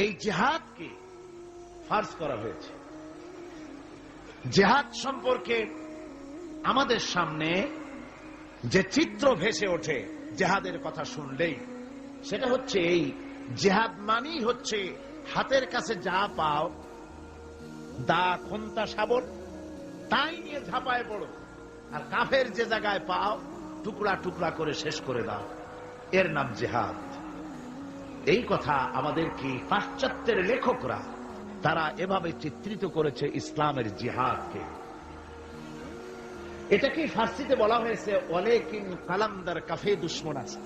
এই জিহাদকে ফার্জ করা হয়েছে। জিহাদ সম্পর্কে আমাদের সামনে যে চিত্র ভেসে ওঠে জিহাদের কথা শুনলেই, সেটা হচ্ছে এই জিহাদ মানেই হচ্ছে হাতের কাছে যা পাও, দা, খন্তা, শাবল, তাই নিয়ে ঝাঁপায় পড়ো, আর কাফের যে জায়গায় পাও টুকরা টুকরা করে শেষ করে দাও। এর নাম জিহাদ। এই কথা আমাদেরকে পাশ্চাত্যের লেখকরা তারা এভাবে চিত্রিত করেছে ইসলামের জিহাদকে। এটাকে ফার্সিতে বলা হয়েছে ওয়ালাকিন কালামদার কাফে দুশমন আছে।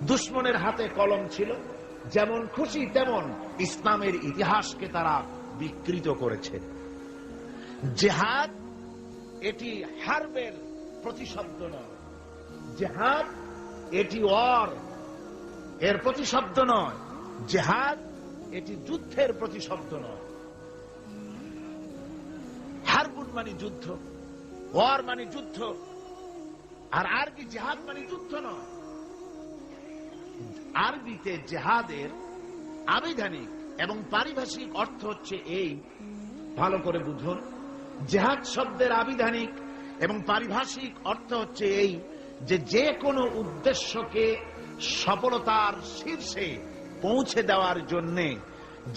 দুশমনের হাতে কলম ছিল, যেমন খুশি তেমন ইসলামের ইতিহাসকে তারা বিকৃত করেছে। জিহাদ এটি হারবের প্রতিশব্দ নয়, জিহাদ এটি এর প্রতিশব্দ নয়, জিহাদ এটি যুদ্ধের প্রতিশব্দ নয়। হারবুন মানে যুদ্ধ, ওয়ার মানে যুদ্ধ, আর আরবি জিহাদ মানে যুদ্ধ নয়। আরবিতে জিহাদের আবিধানিক এবং পারিভাষিক অর্থ হচ্ছে এই, ভালো করে বুঝুন। জিহাদ শব্দের আবিধানিক এবং পারিভাষিক অর্থ হচ্ছে এই যে যে কোনো উদ্দেশ্যকে সফলতার শীর্ষে পৌঁছে দেওয়ার জন্যে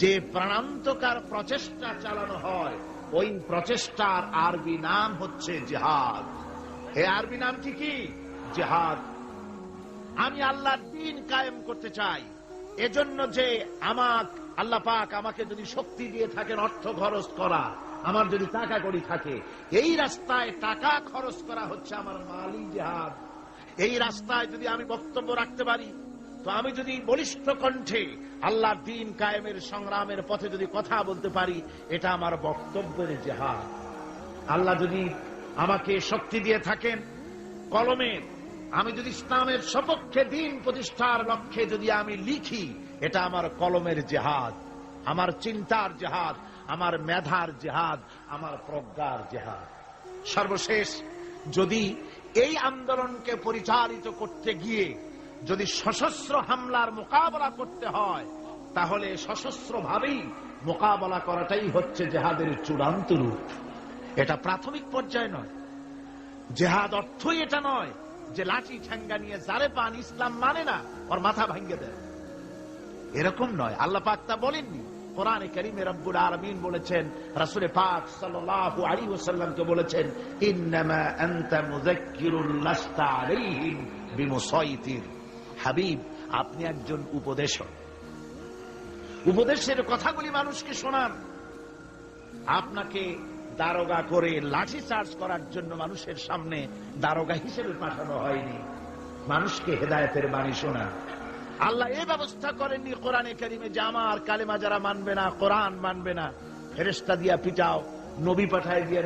যে প্রাণান্তকার প্রচেষ্টা চালানো হয়, ওই প্রচেষ্টার আরবি নাম হচ্ছে জিহাদ। এই আরবি নামটি কি? জিহাদ। আমি আল্লাহর দ্বীন কায়েম করতে চাই, এজন্য যে আল্লাহ পাক আমাকে যদি শক্তি দিয়ে থাকেন অর্থ খরচ করা, আমার যদি টাকা কড়ি থাকে, এই রাস্তায় টাকা খরচ করা হচ্ছে আমার মালি জিহাদ। এই রাস্তায় যদি আমি বক্তব্য রাখতে পারি, তো আমি যদি বলিষ্ঠ কণ্ঠে আল্লাহর দ্বীন কায়েমের সংগ্রামের পথে যদি কথা বলতে পারি, এটা আমার বক্তব্যের জিহাদ। আল্লাহ যদি আমাকে শক্তি দিয়ে থাকেন কলমে, আমি যদি ইসলামের সপক্ষে দ্বীন প্রতিষ্ঠার লক্ষ্যে যদি আমি লিখি, এটা আমার কলমের জিহাদ, আমার চিন্তার জিহাদ, আমার মেধার জিহাদ, আমার প্রজ্ঞার জিহাদ। সর্বশেষ যদি এই আন্দোলনকে পরিচালিত করতে গিয়ে যদি সশস্ত্র হামলার মোকাবেলা করতে হয়, তাহলে সশস্ত্র ভাবেই মোকাবেলা করাটাই হচ্ছে জিহাদের চূড়ান্ত রূপ। এটা প্রাথমিক পর্যায়ে নয়। জিহাদ অর্থই এটা নয় যে লাঠি ঠ্যাঙ্গা নিয়ে যারে পান ইসলাম মানে না ওর মাথা ভাঙ্গে দেয়, এরকম নয়। আল্লাহ পাক তা বলেননি। কোরআনে কারীমে রব্বুল আলামিন বলেছেন, রাসূল পাক সাল্লাল্লাহু আলাইহি ওয়াসাল্লামকে বলেছেন, ইন্নামা আনতা মুযাক্কিরুন লাস্তা আলাইহিম বিমুসাইতির। হাবিব, আপনি একজন উপদেশক, উপদেশের কথাগুলি মানুষকে শোনান। আপনাকে দারোগা করে লাঠি চার্জ করার জন্য মানুষের সামনে দারোগা হিসেবে পাঠানো হয়নি, মানুষকে হেদায়েতের বাণী শোনা। আল্লাহ এই ব্যবস্থা করেননি কোরআনে কারীমে যে আমার কালেমা যারা মানবে না, কোরআন মানবে না, ফেরেশতা দিয়া পিটাও, নবী পাঠায় দিয়া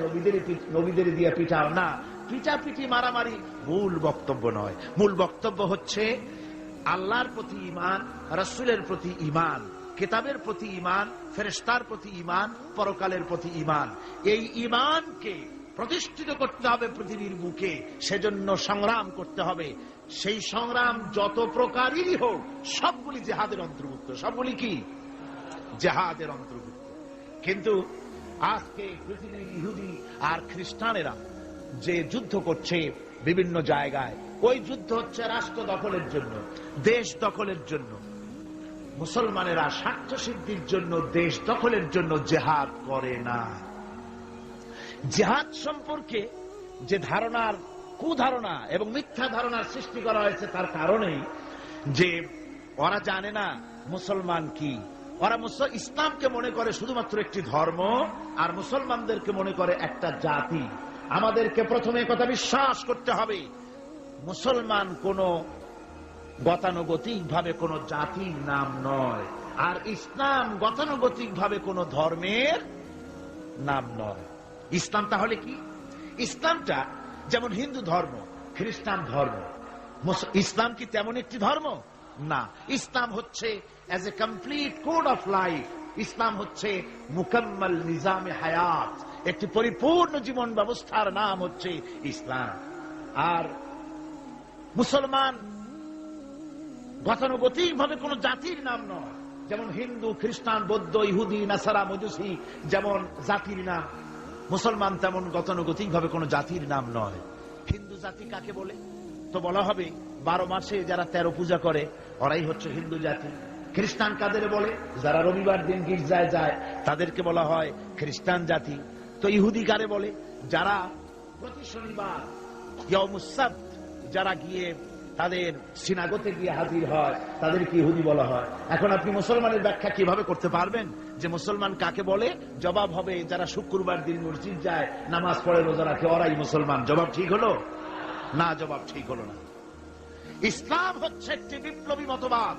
নবীদের দিয়া পিটাও। না, পিটাপিটি মারামারি মূল বক্তব্য নয়। মূল বক্তব্য হচ্ছে আল্লাহর প্রতি ঈমান, রাসূলের প্রতি ঈমান, কিতাবের প্রতি ঈমান, ফেরেশতার প্রতি ঈমান, পরকালের প্রতি ঈমান। এই ঈমানকে প্রতিষ্ঠিত করতে হবে পৃথিবীর বুকে, সেজন্য সংগ্রাম করতে হবে। সেই সংগ্রাম যত প্রকারেরই হোক, সবগুলি জিহাদের অন্তর্ভুক্ত। সবগুলি কি? জিহাদের অন্তর্ভুক্ত। কিন্তু আজকে পৃথিবীর ইহুদি আর খ্রিস্টানেরা যে যুদ্ধ করছে বিভিন্ন জায়গায়, ওই যুদ্ধ হচ্ছে রাষ্ট্র দখলের জন্য, দেশ দখলের জন্য। মুসলমানেরা স্বার্থ সিদ্ধির জন্য, দেশ দখলের জন্য জিহাদ করে না। জিহাদ সম্পর্কে যে ধারণার কুধারণা এবং মিথ্যা ধারণার সৃষ্টি করা হয়েছে, তার কারণেই যে ওরা জানে না মুসলমান কি। ওরা ইসলামকে মনে করে শুধুমাত্র একটি ধর্ম, আর মুসলমানদেরকে মনে করে একটা জাতি। আমাদেরকে প্রথমে কথা বিশ্বাস করতে হবে, মুসলমান কোন গতানুগতিক ভাবে কোন জাতির নাম নয়, আর ইসলাম গতানুগতিক ভাবে কোন ধর্মের নাম নয়। ইসলাম তাহলে কি? ইসলামটা যেমন হিন্দু ধর্ম, খ্রিস্টান ধর্ম, ইসলাম কি তেমন একটি ধর্ম? না। ইসলাম হচ্ছে as a complete code of life. Islam হচ্ছে মুকাম্মাল নিজামে হায়াত, একটি পরিপূর্ণ জীবন ব্যবস্থার নাম হচ্ছে ইসলাম। আর মুসলমান গতানুগতিক ভাবে কোন জাতির নাম নয়, যেমন হিন্দু, খ্রিস্টান, বৌদ্ধ, ইহুদি, নাসারা, মজুসি যেমন জাতির নাম, মুসলমান তেমন গতানুগতিক ভাবে কোন জাতির নাম নয়। হিন্দু জাতি কাকে বলে? তো বলা হবে 12 মাসে যারা 13 পূজা করে ওরাই হচ্ছে হিন্দু জাতি। খ্রিস্টান কাদের বলে? যারা রবিবার দিন গির্জায় যায় তাদেরকে বলা হয় খ্রিস্টান জাতি। তো ইহুদি কারে বলে? যারা প্রতি শনিবার ইয়াউমুস সাbt যারা গিয়ে তাদের সিনাগোতে গিয়ে হাজির হয় তাদেরকে ইহুদি বলা হয়। এখন আপনি মুসলমানের ব্যাখ্যা কিভাবে করতে পারবেন যে মুসলমান কাকে বলে? জবাব হবে যারা শুক্রবার দিন মসজিদ যায়, নামাজ পড়ে, রোজা রাখে, ওরাই মুসলমান। জবাব ঠিক হলো না? জবাব ঠিক হলো না। ইসলাম হচ্ছে একটি বিপ্লবী মতবাদ,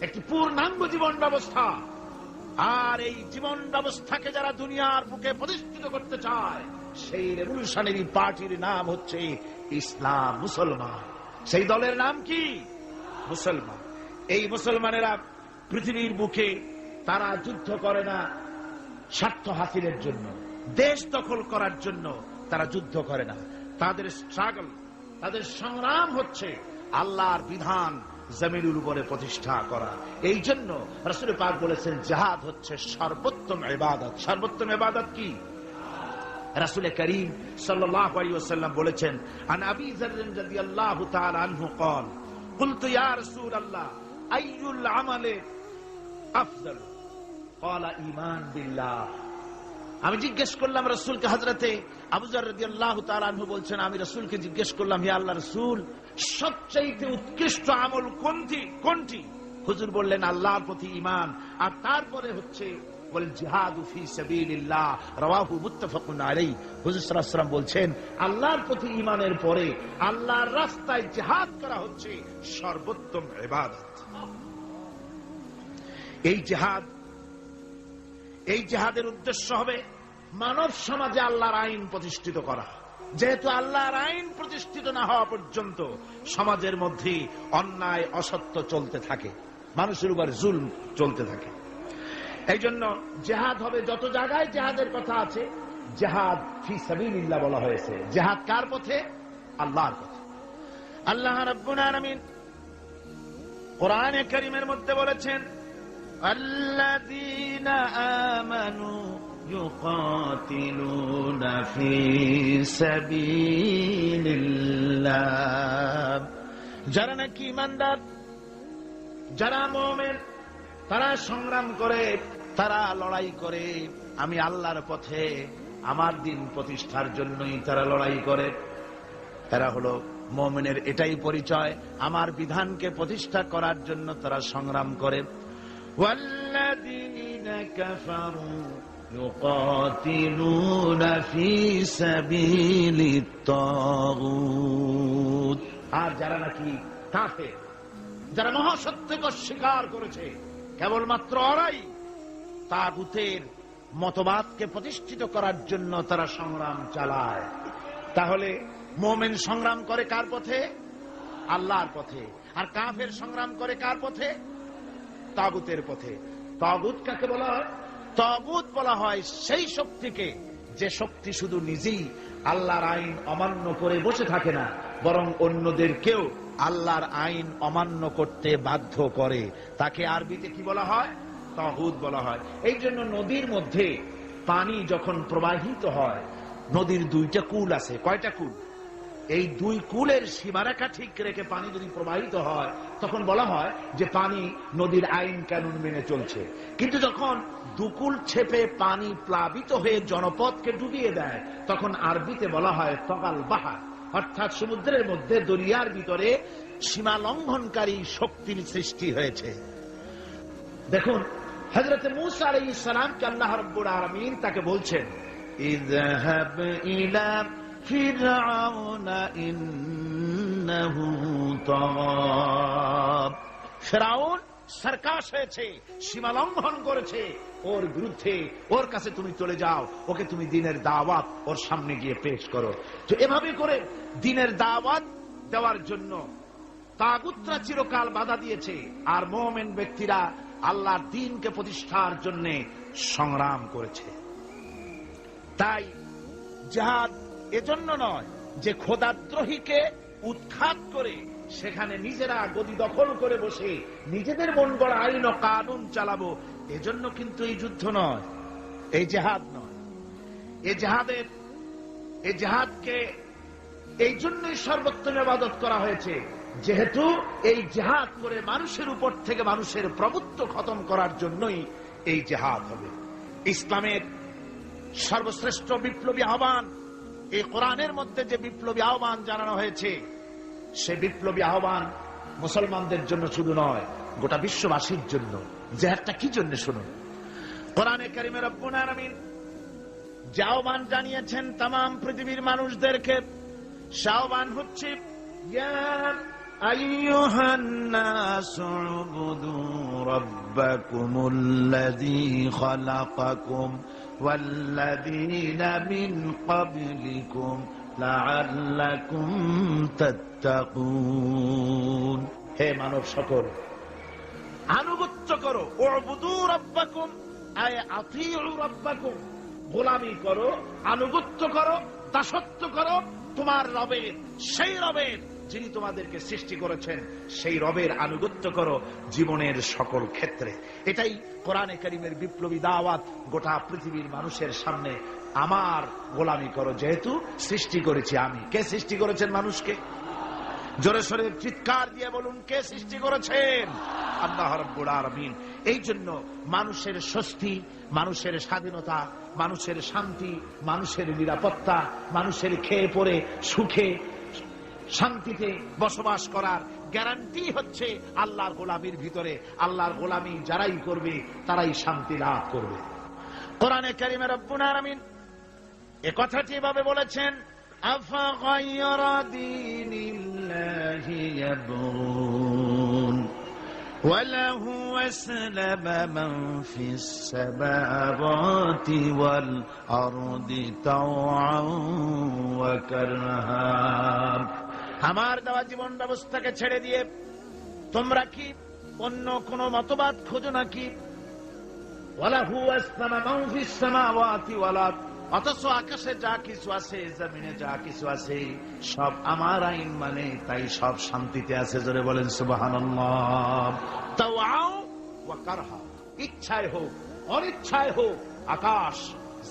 একটি পূর্ণাঙ্গ জীবন ব্যবস্থা। আর এই জীবন ব্যবস্থাকে যারা দুনিয়ার বুকে প্রতিষ্ঠিত করতে চায় সেই রেভলিউশনারি পার্টির নাম হচ্ছে ইসলাম, মুসলমান। সেই দলের নাম কি? মুসলমান। এই মুসলমানেরা পৃথিবীর বুকে তারা যুদ্ধ করে না স্বার্থ হাসিলের জন্য, দেশ দখল করার জন্য তারা যুদ্ধ করে না। তাদের স্ট্রাগল, তাদের সংগ্রাম হচ্ছে আল্লাহর বিধান জমিনের উপরে প্রতিষ্ঠা করা। এই জন্য রাসূল পাক বলেছেন জিহাদ হচ্ছে সর্বোত্তম ইবাদত। সর্বোত্তম ইবাদত কি? রাসূল করিম সাল্লাল্লাহু আলাইহি ওয়াসাল্লাম বলেছেন, আন আবী যার রাদিয়াল্লাহু তাআলা আনহু قال قلت يا رسول الله اي العمل افضل قال ايمان بالله। আমি জিজ্ঞেস করলাম রাসূলকে, হযরতে আবু যর রাদিয়াল্লাহু তাআলা আনহু বলছেন, আমি রাসূলকে জিজ্ঞেস করলাম, হে আল্লাহর রাসূল, সবচেয়ে উৎকৃষ্ট আমল কোনটি? হুজুর বললেন আল্লাহর প্রতি ঈমান, আর তারপরে হচ্ছে ওয়াল জিহাদু ফি সাবিলিল্লাহ, রাওয়াহু মুত্তাফাকুন আলাইহি। হুজুর সাল্লাল্লাহু আলাইহি ওয়াসাল্লাম বলছেন আল্লাহর প্রতি ঈমানের পরে আল্লাহর রাস্তায় জিহাদ করা হচ্ছে সর্বোত্তম ইবাদত। এই জিহাদের উদ্দেশ্য হবে মানব সমাজে আল্লাহর আইন প্রতিষ্ঠিত করা। যেহেতু আল্লাহর আইন প্রতিষ্ঠিত না হওয়া পর্যন্ত সমাজের মধ্যে অন্যায়, অসত্য চলতে থাকে, মানুষের উপর জুলম চলতে থাকে। এই জন্য জিহাদ হবে, যত জায়গায় জিহাদের কথা আছে জিহাদ ফি সাবিলিল্লাহ বলা হয়েছে। জিহাদ কার পথে? আল্লাহর পথে। আল্লাহ রাব্বুল আলামিন কোরআনে কারীমের মধ্যে বলেছেন, আল্লাযীনা আমানু ইউকাতিলুনা ফি সাবিলিল্লাহ। যারা নাকি ঈমানদার, যারা মুমিন, তারা সংগ্রাম করে, তারা লড়াই করে আমি আল্লাহর পথে, আমার দিন প্রতিষ্ঠার জন্যই তারা লড়াই করে। এরা হলো মুমিনের এটাই পরিচয়, আমার বিধানকে প্রতিষ্ঠা করার জন্য তারা সংগ্রাম করে। ওয়াল্লাযীনা কাফারু ইউকাতিলুনা ফি সাবিলিত তাগুত। আর যারা নাকি কাফের, যারা মহাসত্যকে অস্বীকার করেছে, কেবলমাত্র ওরাই তাগুতের মতবাদকে প্রতিষ্ঠিত করার জন্য তারা সংগ্রাম চালায়। তাহলে মুমিন সংগ্রাম করে কার পথে? আল্লাহর পথে। আর কাফের সংগ্রাম করে কার পথে? তাগুতের পথে। তাগুত কাকে বলা হয়? তাগুত বলা হয় সেই শক্তিকে যে শক্তি শুধু নিজেই আল্লাহর আইন অমান্য করে বসে থাকে না, বরং অন্যদেরকেও আল্লাহর আইন অমান্য করতে বাধ্য করে। তাকে আরবিতে কি বলা হয়? তাগুত বলা হয়। এই জন্য নদীর মধ্যে পানি যখন প্রবাহিত হয়, নদীর দুইটা কূল আছে। কয়টা কূল? এই দুই কূলের সীমারেখা ঠিক রেখে পানি যদি প্রবাহিত হয় তখন বলা হয় যে পানি নদীর আইন কানুন মেনে চলছে। কিন্তু যখন দুকুল ছেপে পানি প্লাবিত হয়ে জনপদকে ডুবিয়ে দেয় তখন আরবিতে বলা হয় তগাল বাহার, অর্থাৎ সমুদ্রের মধ্যে, দরিয়ার ভিতরে সীমা লঙ্ঘনকারী শক্তির সৃষ্টি হয়েছে। দেখুন হযরত মূসা আলাইহিস সালামকে আল্লাহ রাব্বুল আলামিন তাকে বলছেন, ইযহাব ইলা ফিরআউনা ইন্নাহু তাগাব। ফিরআউন সরকাশ হয়েছে, সীমা লঙ্ঘন করেছে, ওর বিরুদ্ধে, ওর কাছে তুমি চলে যাও, ওকে তুমি দ্বীনের দাওয়াত ওর সামনে গিয়ে পেশ করো। তো এভাবে করে দ্বীনের দাওয়াত দেওয়ার জন্য তাগুতরা চিরকাল বাধা দিয়েছে, আর মুমিন ব্যক্তিরা আল্লাহর দ্বীনকে প্রতিষ্ঠার জন্য সংগ্রাম করেছে। তাই জিহাদ এজন্য নয় যে খোদাদ্রোহীকে উৎখাত করে সেখানে নিজেরা গদি দখল করে বসে নিজেদের মন গড়া আইন ও কানুন চালাবো, এজন্য কিন্তু এই যুদ্ধ নয়, এই জেহাদ নয়। এই জেহাদকে এই জন্যই সর্বোত্তম ইবাদত করা হয়েছে, যেহেতু এই জেহাদ করে মানুষের উপর থেকে মানুষের প্রভুত্ব খতম করার জন্যই এই জেহাদ হবে। ইসলামের সর্বশ্রেষ্ঠ বিপ্লবী আহ্বান, এই কোরআনের মধ্যে যে বিপ্লবী আহ্বান জানানো হয়েছে, সে বিপ্লবী আহ্বান মুসলমানদের জন্য শুধু নয়, গোটা বিশ্ববাসীর জন্য। জেহাদটা কি জন্য শুনুন। কোরআনে কারিমে রব্বুল আলামিন যে আহ্বান জানিয়েছেন তামাম পৃথিবীর মানুষদেরকে, সে আহ্বান হচ্ছে ইয়া আইয়ুহান নাসু উবুদু রাব্বাকুমুল্লাযী খালাকাকুম ওয়াল্লাযীনা মিন ক্বাবলিকুম লাআল্লাকুম তাত্তাকুন। হে মানব সকল, আনুগত্য করো, উবুদু রাব্বাকুম আয় আতিউ রাব্বাকুম, গোলামি করো, আনুগত্য করো, দাসত্ব করো তোমার রবের, সেই রবের যিনি তোমাদেরকে সৃষ্টি করেছেন, সেই রবের আনুগত্য করো জীবনের সকল ক্ষেত্রে। এটাই কোরআনে কারীমের বিপ্লবী দাওয়াত গোটা পৃথিবীর মানুষের সামনে। আমার গোলামি করো, যেহেতু সৃষ্টি করেছি আমি। কে সৃষ্টি করেছেন মানুষকে? জোরে সোরে চিৎকার দিয়ে বলুন, কে সৃষ্টি করেছেন? আল্লাহ রাব্বুল আলামিন। এই জন্য মানুষের স্বস্তি, মানুষের স্বাধীনতা, মানুষের শান্তি, মানুষের নিরাপত্তা, মানুষের খেয়ে পরে সুখে শান্তিতে বসবাস করার গ্যারান্টি হচ্ছে আল্লাহর গোলামির ভিতরে। আল্লাহর গোলামি যারাই করবে তারাই শান্তি লাভ করবে। কোরআনে কারীমে রব্বুল আলামিন এ কথাটি এভাবে বলেছেন, আফাগায়রা দীনিল্লাহি ইয়াবগুন ওয়ালাহু আসলামা মান ফিস সামাওয়াতি ওয়াল আরদি তাওআন ওয়া কারহা। আমার দেওয়া জীবন ব্যবস্থাকে ছেড়ে দিয়ে তোমরা কি অন্য কোন মতবাদ খোঁজো নাকি? ওয়ালাহু আসলামা মান ফিস সামাওয়াতি ওয়াল আরদি, অথচ আকাশে যা কিছু আছে, জমিনে যা কিছু আছে, সব আমার আইন মানে, তাই সব শান্তিতে আছে। জোরে বলেন সুবহানাল্লাহ। তাওআও ওয়া কারহা, ইচ্ছায় হোক অনিচ্ছায় হোক, আকাশ,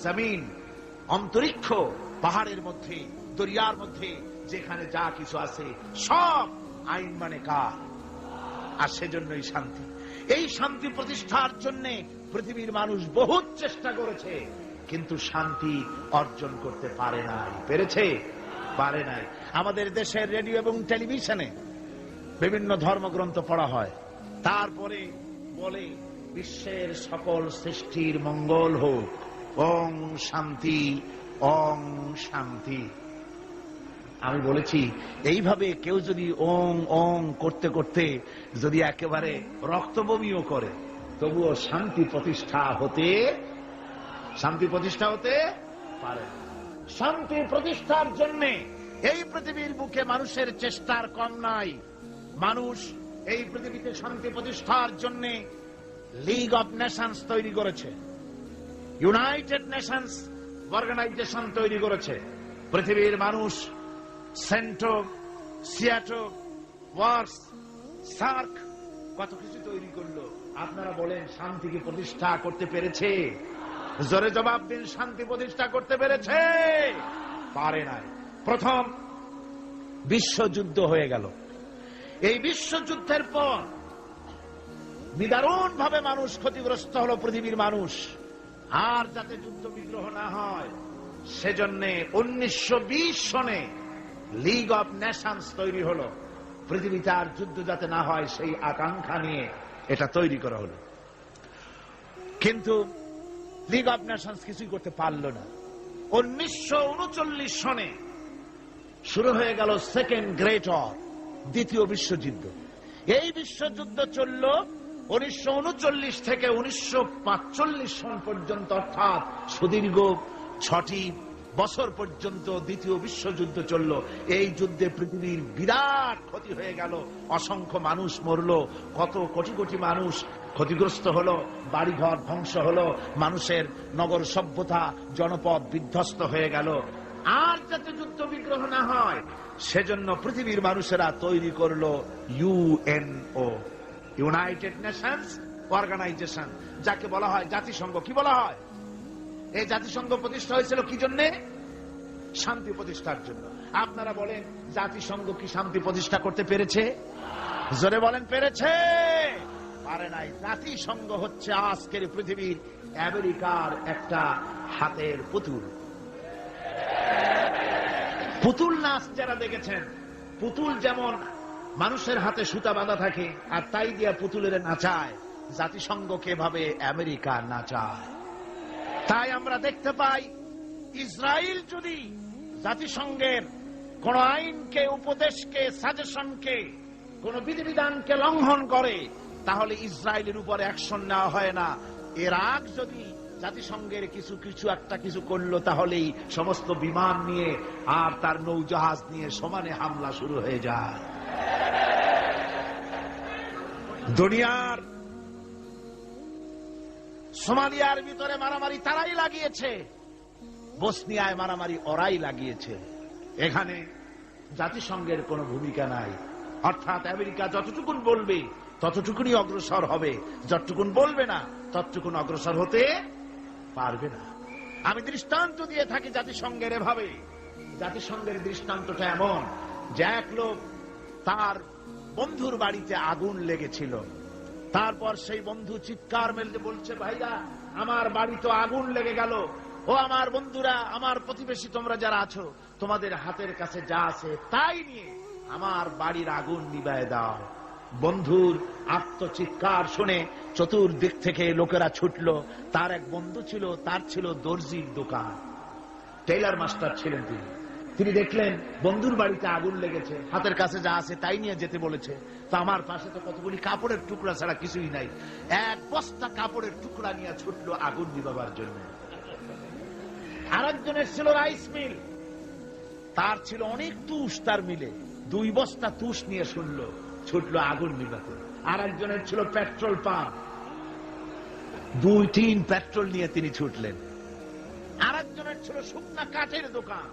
জমিন, অন্তরিক্ষ, পাহাড়ের মধ্যে, দরিয়ার মধ্যে যেখানে যা কিছু আছে, সব আইন মানে কার? আর সেজন্যই শান্তি। এই শান্তি প্রতিষ্ঠার জন্য পৃথিবীর মানুষ বহুত চেষ্টা করেছে, কিন্তু শান্তি অর্জন করতে পারে নাই। পেরেছে? পারে নাই। আমাদের দেশের রেডিও এবং টেলিভিশনে বিভিন্ন ধর্মগ্রন্থ পড়া হয়, তারপরে বলে বিশ্বের সকল সৃষ্টির মঙ্গল হোক, ওং শান্তি, ওং শান্তি। আমি বলেছি, এইভাবে কেউ যদি ওং ওং করতে করতে যদি একেবারে রক্তবমিও করে, তবুও শান্তি প্রতিষ্ঠা হতে পারে। শান্তি প্রতিষ্ঠার জন্য এই পৃথিবীর বুকে মানুষের চেষ্টার কম নাই। মানুষ এই পৃথিবীতে শান্তি প্রতিষ্ঠার জন্য লিগ অব নেশনস তৈরি করেছে, ইউনাইটেড নেশনস অর্গানাইজেশন তৈরি করেছে। পৃথিবীর মানুষ সেন্টো, সিয়াটো, ওয়ার্স, সার্ক, কত কিছু তৈরি করলো। আপনারা বলেন, শান্তিকে প্রতিষ্ঠা করতে পেরেছে? জোরে জবাব দিন, শান্তি প্রতিষ্ঠা করতে পেরেছে? পারে নাই। প্রথম বিশ্বযুদ্ধ হয়ে গেল। এই বিশ্বযুদ্ধের পর নিদারুণ ভাবে মানুষ ক্ষতিগ্রস্ত হলো, পৃথিবীর মানুষ। আর যাতে যুদ্ধ বিগ্রহ না হয় সেজন্য 1920 সনে লিগ অব নেশনস তৈরি হলো। পৃথিবীতে আর যুদ্ধ যাতে না হয় সেই আকাঙ্ক্ষা নিয়ে এটা তৈরি করা হলো। কিন্তু লিগ অব নেশনস কিছুই করতে পারল না। 1939 সনে শুরু হয়ে গেল সেকেন্ড গ্রেট ওয়ার, দ্বিতীয় বিশ্বযুদ্ধ। এই বিশ্বযুদ্ধ চলল 1939 থেকে 1945 সন পর্যন্ত, অর্থাৎ সুদীর্ঘ 6টি বছর পর্যন্ত দ্বিতীয় বিশ্বযুদ্ধ চলল। এই যুদ্ধে পৃথিবীর বিরাট ক্ষতি হয়ে গেল, অসংখ্য মানুষ মরল, কত কোটি কোটি মানুষ ক্ষতিগ্রস্ত হলো, বাড়িঘর ধ্বংস হলো, মানুষের নগর সভ্যতা, জনপদ বিধ্বস্ত হয়ে গেল। আর যাতে যুদ্ধ বিগ্রহ না হয় সেজন্য পৃথিবীর মানুষেরা তৈরি করলো ইউএনও, ইউনাইটেড নেশনস অর্গানাইজেশন, যাকে বলা হয় জাতিসংঘ। কি বলা হয়? এই জাতিসংঘ প্রতিষ্ঠা হয়েছিল কি জন্য? শান্তি প্রতিষ্ঠার জন্য। আপনারা বলেন জাতিসংঘ কি শান্তি প্রতিষ্ঠা করতে পেরেছে? জোরে বলেন, পেরেছে? পারে নাই। জাতিসংঘ হচ্ছে আজকের পৃথিবীর আমেরিকার একটা হাতের পুতুল। পুতুল নাচ যারা দেখেছেন, পুতুল যেমন মানুষের হাতে সুতা বাঁধা থাকে আর তাই দিয়ে পুতুলের নাচায়, জাতিসংঘকে এভাবে আমেরিকা নাচায়। তাই আমরা দেখতে পাই ইসরায়েল যদি জাতিসংঘের কোন আইনকে, উপদেশকে, সাজেশনকে, কোন বিধিবিধানকে লঙ্ঘন করে, তাহলে ইসরায়েলের উপর অ্যাকশন নেওয়া হয় না। ইরাক যদি জাতিসংঘের কিছু করলো, তাহলেই সমস্ত বিমান নিয়ে আর তার নৌজাহাজ নিয়ে সমানে হামলা শুরু হয়ে যায়। দুনিয়ার সোমালিয়ার ভিতরে মারামারি তারাই লাগিয়েছে, বসনিয়ায় মারামারি ওরাই লাগিয়েছে। এখানে জাতিসংঘের কোনো ভূমিকা নাই। অর্থাৎ আমেরিকা যতটুকুন বলবে ততটুকুনি অগ্রসর হবে, যতটুকুন বলবে না ততটুকুন অগ্রসর হতে পারবে না। আমি দৃষ্টান্ত দিয়ে থাকি জাতিসংঘের এভাবে। জাতিসংঘের দৃষ্টান্তটা এমন যে এক লোক, তার বন্ধুর বাড়িতে আগুন লেগেছিল। তারপর সেই বন্ধু চিৎকার মেলতে বলছে, ভাইরা আমার বাড়ি তো আগুন লেগে গেল, ও আমার বন্ধুরা, আমার প্রতিবেশী, তোমরা যারা আছো, তোমাদের হাতের কাছে যা আছে তাই নিয়ে আমার বাড়ির আগুন নিভায়ে দাও। বন্ধুর আত্মচিৎকার শুনে চতুর্দিক থেকে লোকেরা ছুটলো। তার এক বন্ধু ছিল, তার ছিল দর্জির দোকান, টেইলার মাস্টার ছিলেন তিনি। তিনি দেখলেন বন্ধুর বাড়িতে আগুন লেগেছে, হাতের কাছে যা আছে তাই নিয়ে যেতে বলেছে। তো আমার পাশে তো কতগুলি কাপড়ের টুকরা ছাড়া কিছুই নাই। এক বস্তা কাপড়ের টুকরা নিয়ে ছুটলো আগুন নিভাবার জন্য। আরেকজনের ছিল রাইস মিল, তার ছিল অনেক তুষ তার মিলে, 2 বস্তা তুষ নিয়ে ছুটলো আগুন নিভাতে। আরেকজনের ছিল পেট্রোল পাম্প, 2-3 পেট্রোল নিয়ে তিনি ছুটলেন। আরেকজনের ছিল শুকনা কাঠের দোকান,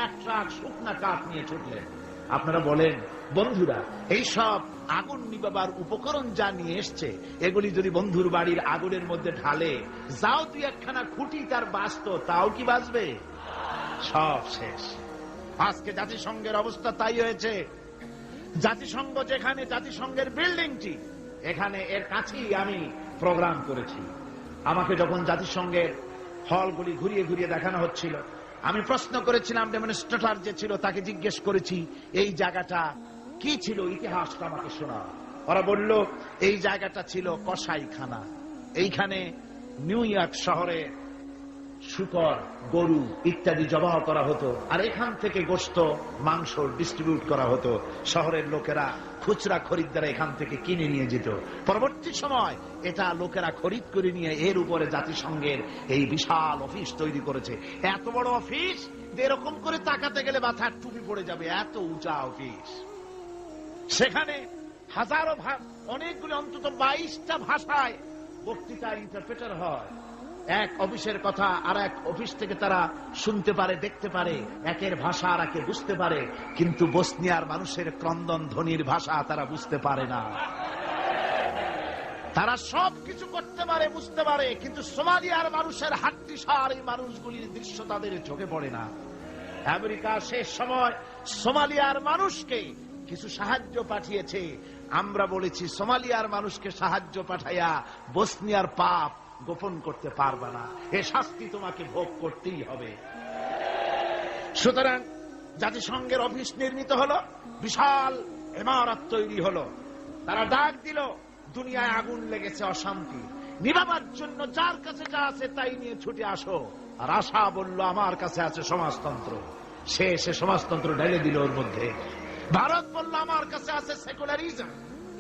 1 ট্রাক শুকনা কাঠ নিয়ে ছুটলেন। আপনারা বলেন বন্ধুরা, এই সব আগুন নিভাবার উপকরণ যা নিয়ে এসছে, এগুলি যদি বন্ধুর বাড়ির আগুনের মধ্যে ঢালে, যাও 2-1খানা খুঁটি তার বাঁচত, তাও কি বাঁচবে? সব শেষ। আজকে জাতিসংঘের অবস্থা তাই হয়েছে। জাতিসংঘ যেখানে, জাতিসংঘের বিল্ডিংটি এখানে, এর কাছেই আমি প্রোগ্রাম করেছি। আমাকে যখন জাতিসংঘের হলগুলি ঘুরিয়ে ঘুরিয়ে দেখানো হচ্ছিল, আমি প্রশ্ন করেছিলাম ডেমনস্ট্রেটর যে ছিল, তাকে জিজ্ঞেস করেছি এই জায়গাটা কি ছিল, ইতিহাসটা আমাকে শোনা। ওরা বলল এই জায়গাটা ছিল কসাইখানা। এইখানে নিউ ইয়র্ক শহরে শুকর, গরু ইত্যাদি জবাহ করা হতো, আর এখান থেকে গোশত, মাংস ডিস্ট্রিবিউট করা হতো। শহরের লোকেরা, খুচরা খরিদ্দারা এখান থেকে কিনে নিয়ে যেত। পরবর্তী সময় এটা লোকেরা খরিদ করে নিয়ে এর উপরে জাতিসংঘের এই বিশাল অফিস তৈরি করেছে। এত বড় অফিস, এরকম করে তাকাতে গেলে মাথার টুপি পড়ে যাবে, এত উঁচা অফিস। সেখানে হাজারো অনেকগুলি, অন্তত 22টা ভাষায় বক্তৃতা ইন্টারপ্রেটার হয়। এক অফিসের কথা আর এক অফিস থেকে তারা শুনতে পারে, দেখতে পারে, একের ভাষা আর একে বুঝতে পারে। কিন্তু বসনিয়ার মানুষের ক্রন্দন ধ্বনির ভাষা তারা বুঝতে পারে না। তারা সব কিছু করতে পারে, বুঝতে পারে, কিন্তু সোমালিয়ার মানুষের হাড্ডিসার এই মানুষগুলির দৃশ্য তাদের চোখে পড়ে না। আমেরিকা শেষ সময় সোমালিয়ার মানুষকে কিছু সাহায্য পাঠিয়েছে। আমরা বলেছি সোমালিয়ার মানুষকে সাহায্য পাঠাইয়া বসনিয়ার পাপ গোপন করতে পারবে না, এ শাস্তি তোমাকে ভোগ করতেই হবে। সুতরাং জাতিসংঘের অফিস নির্মিত হলো, বিশাল ইমারত তৈরি হলো। তারা ডাক দিল, দুনিয়ায় আগুন লেগেছে, অশান্তি নিভাবার জন্য যার কাছে যা আছে তাই নিয়ে ছুটে আসো। আর আশা বলল আমার কাছে আছে সমাজতন্ত্র। সে সমাজতন্ত্র ঢেলে দিল ওর মধ্যে। ভারত বলল আমার কাছে আছে সেকুলারিজম,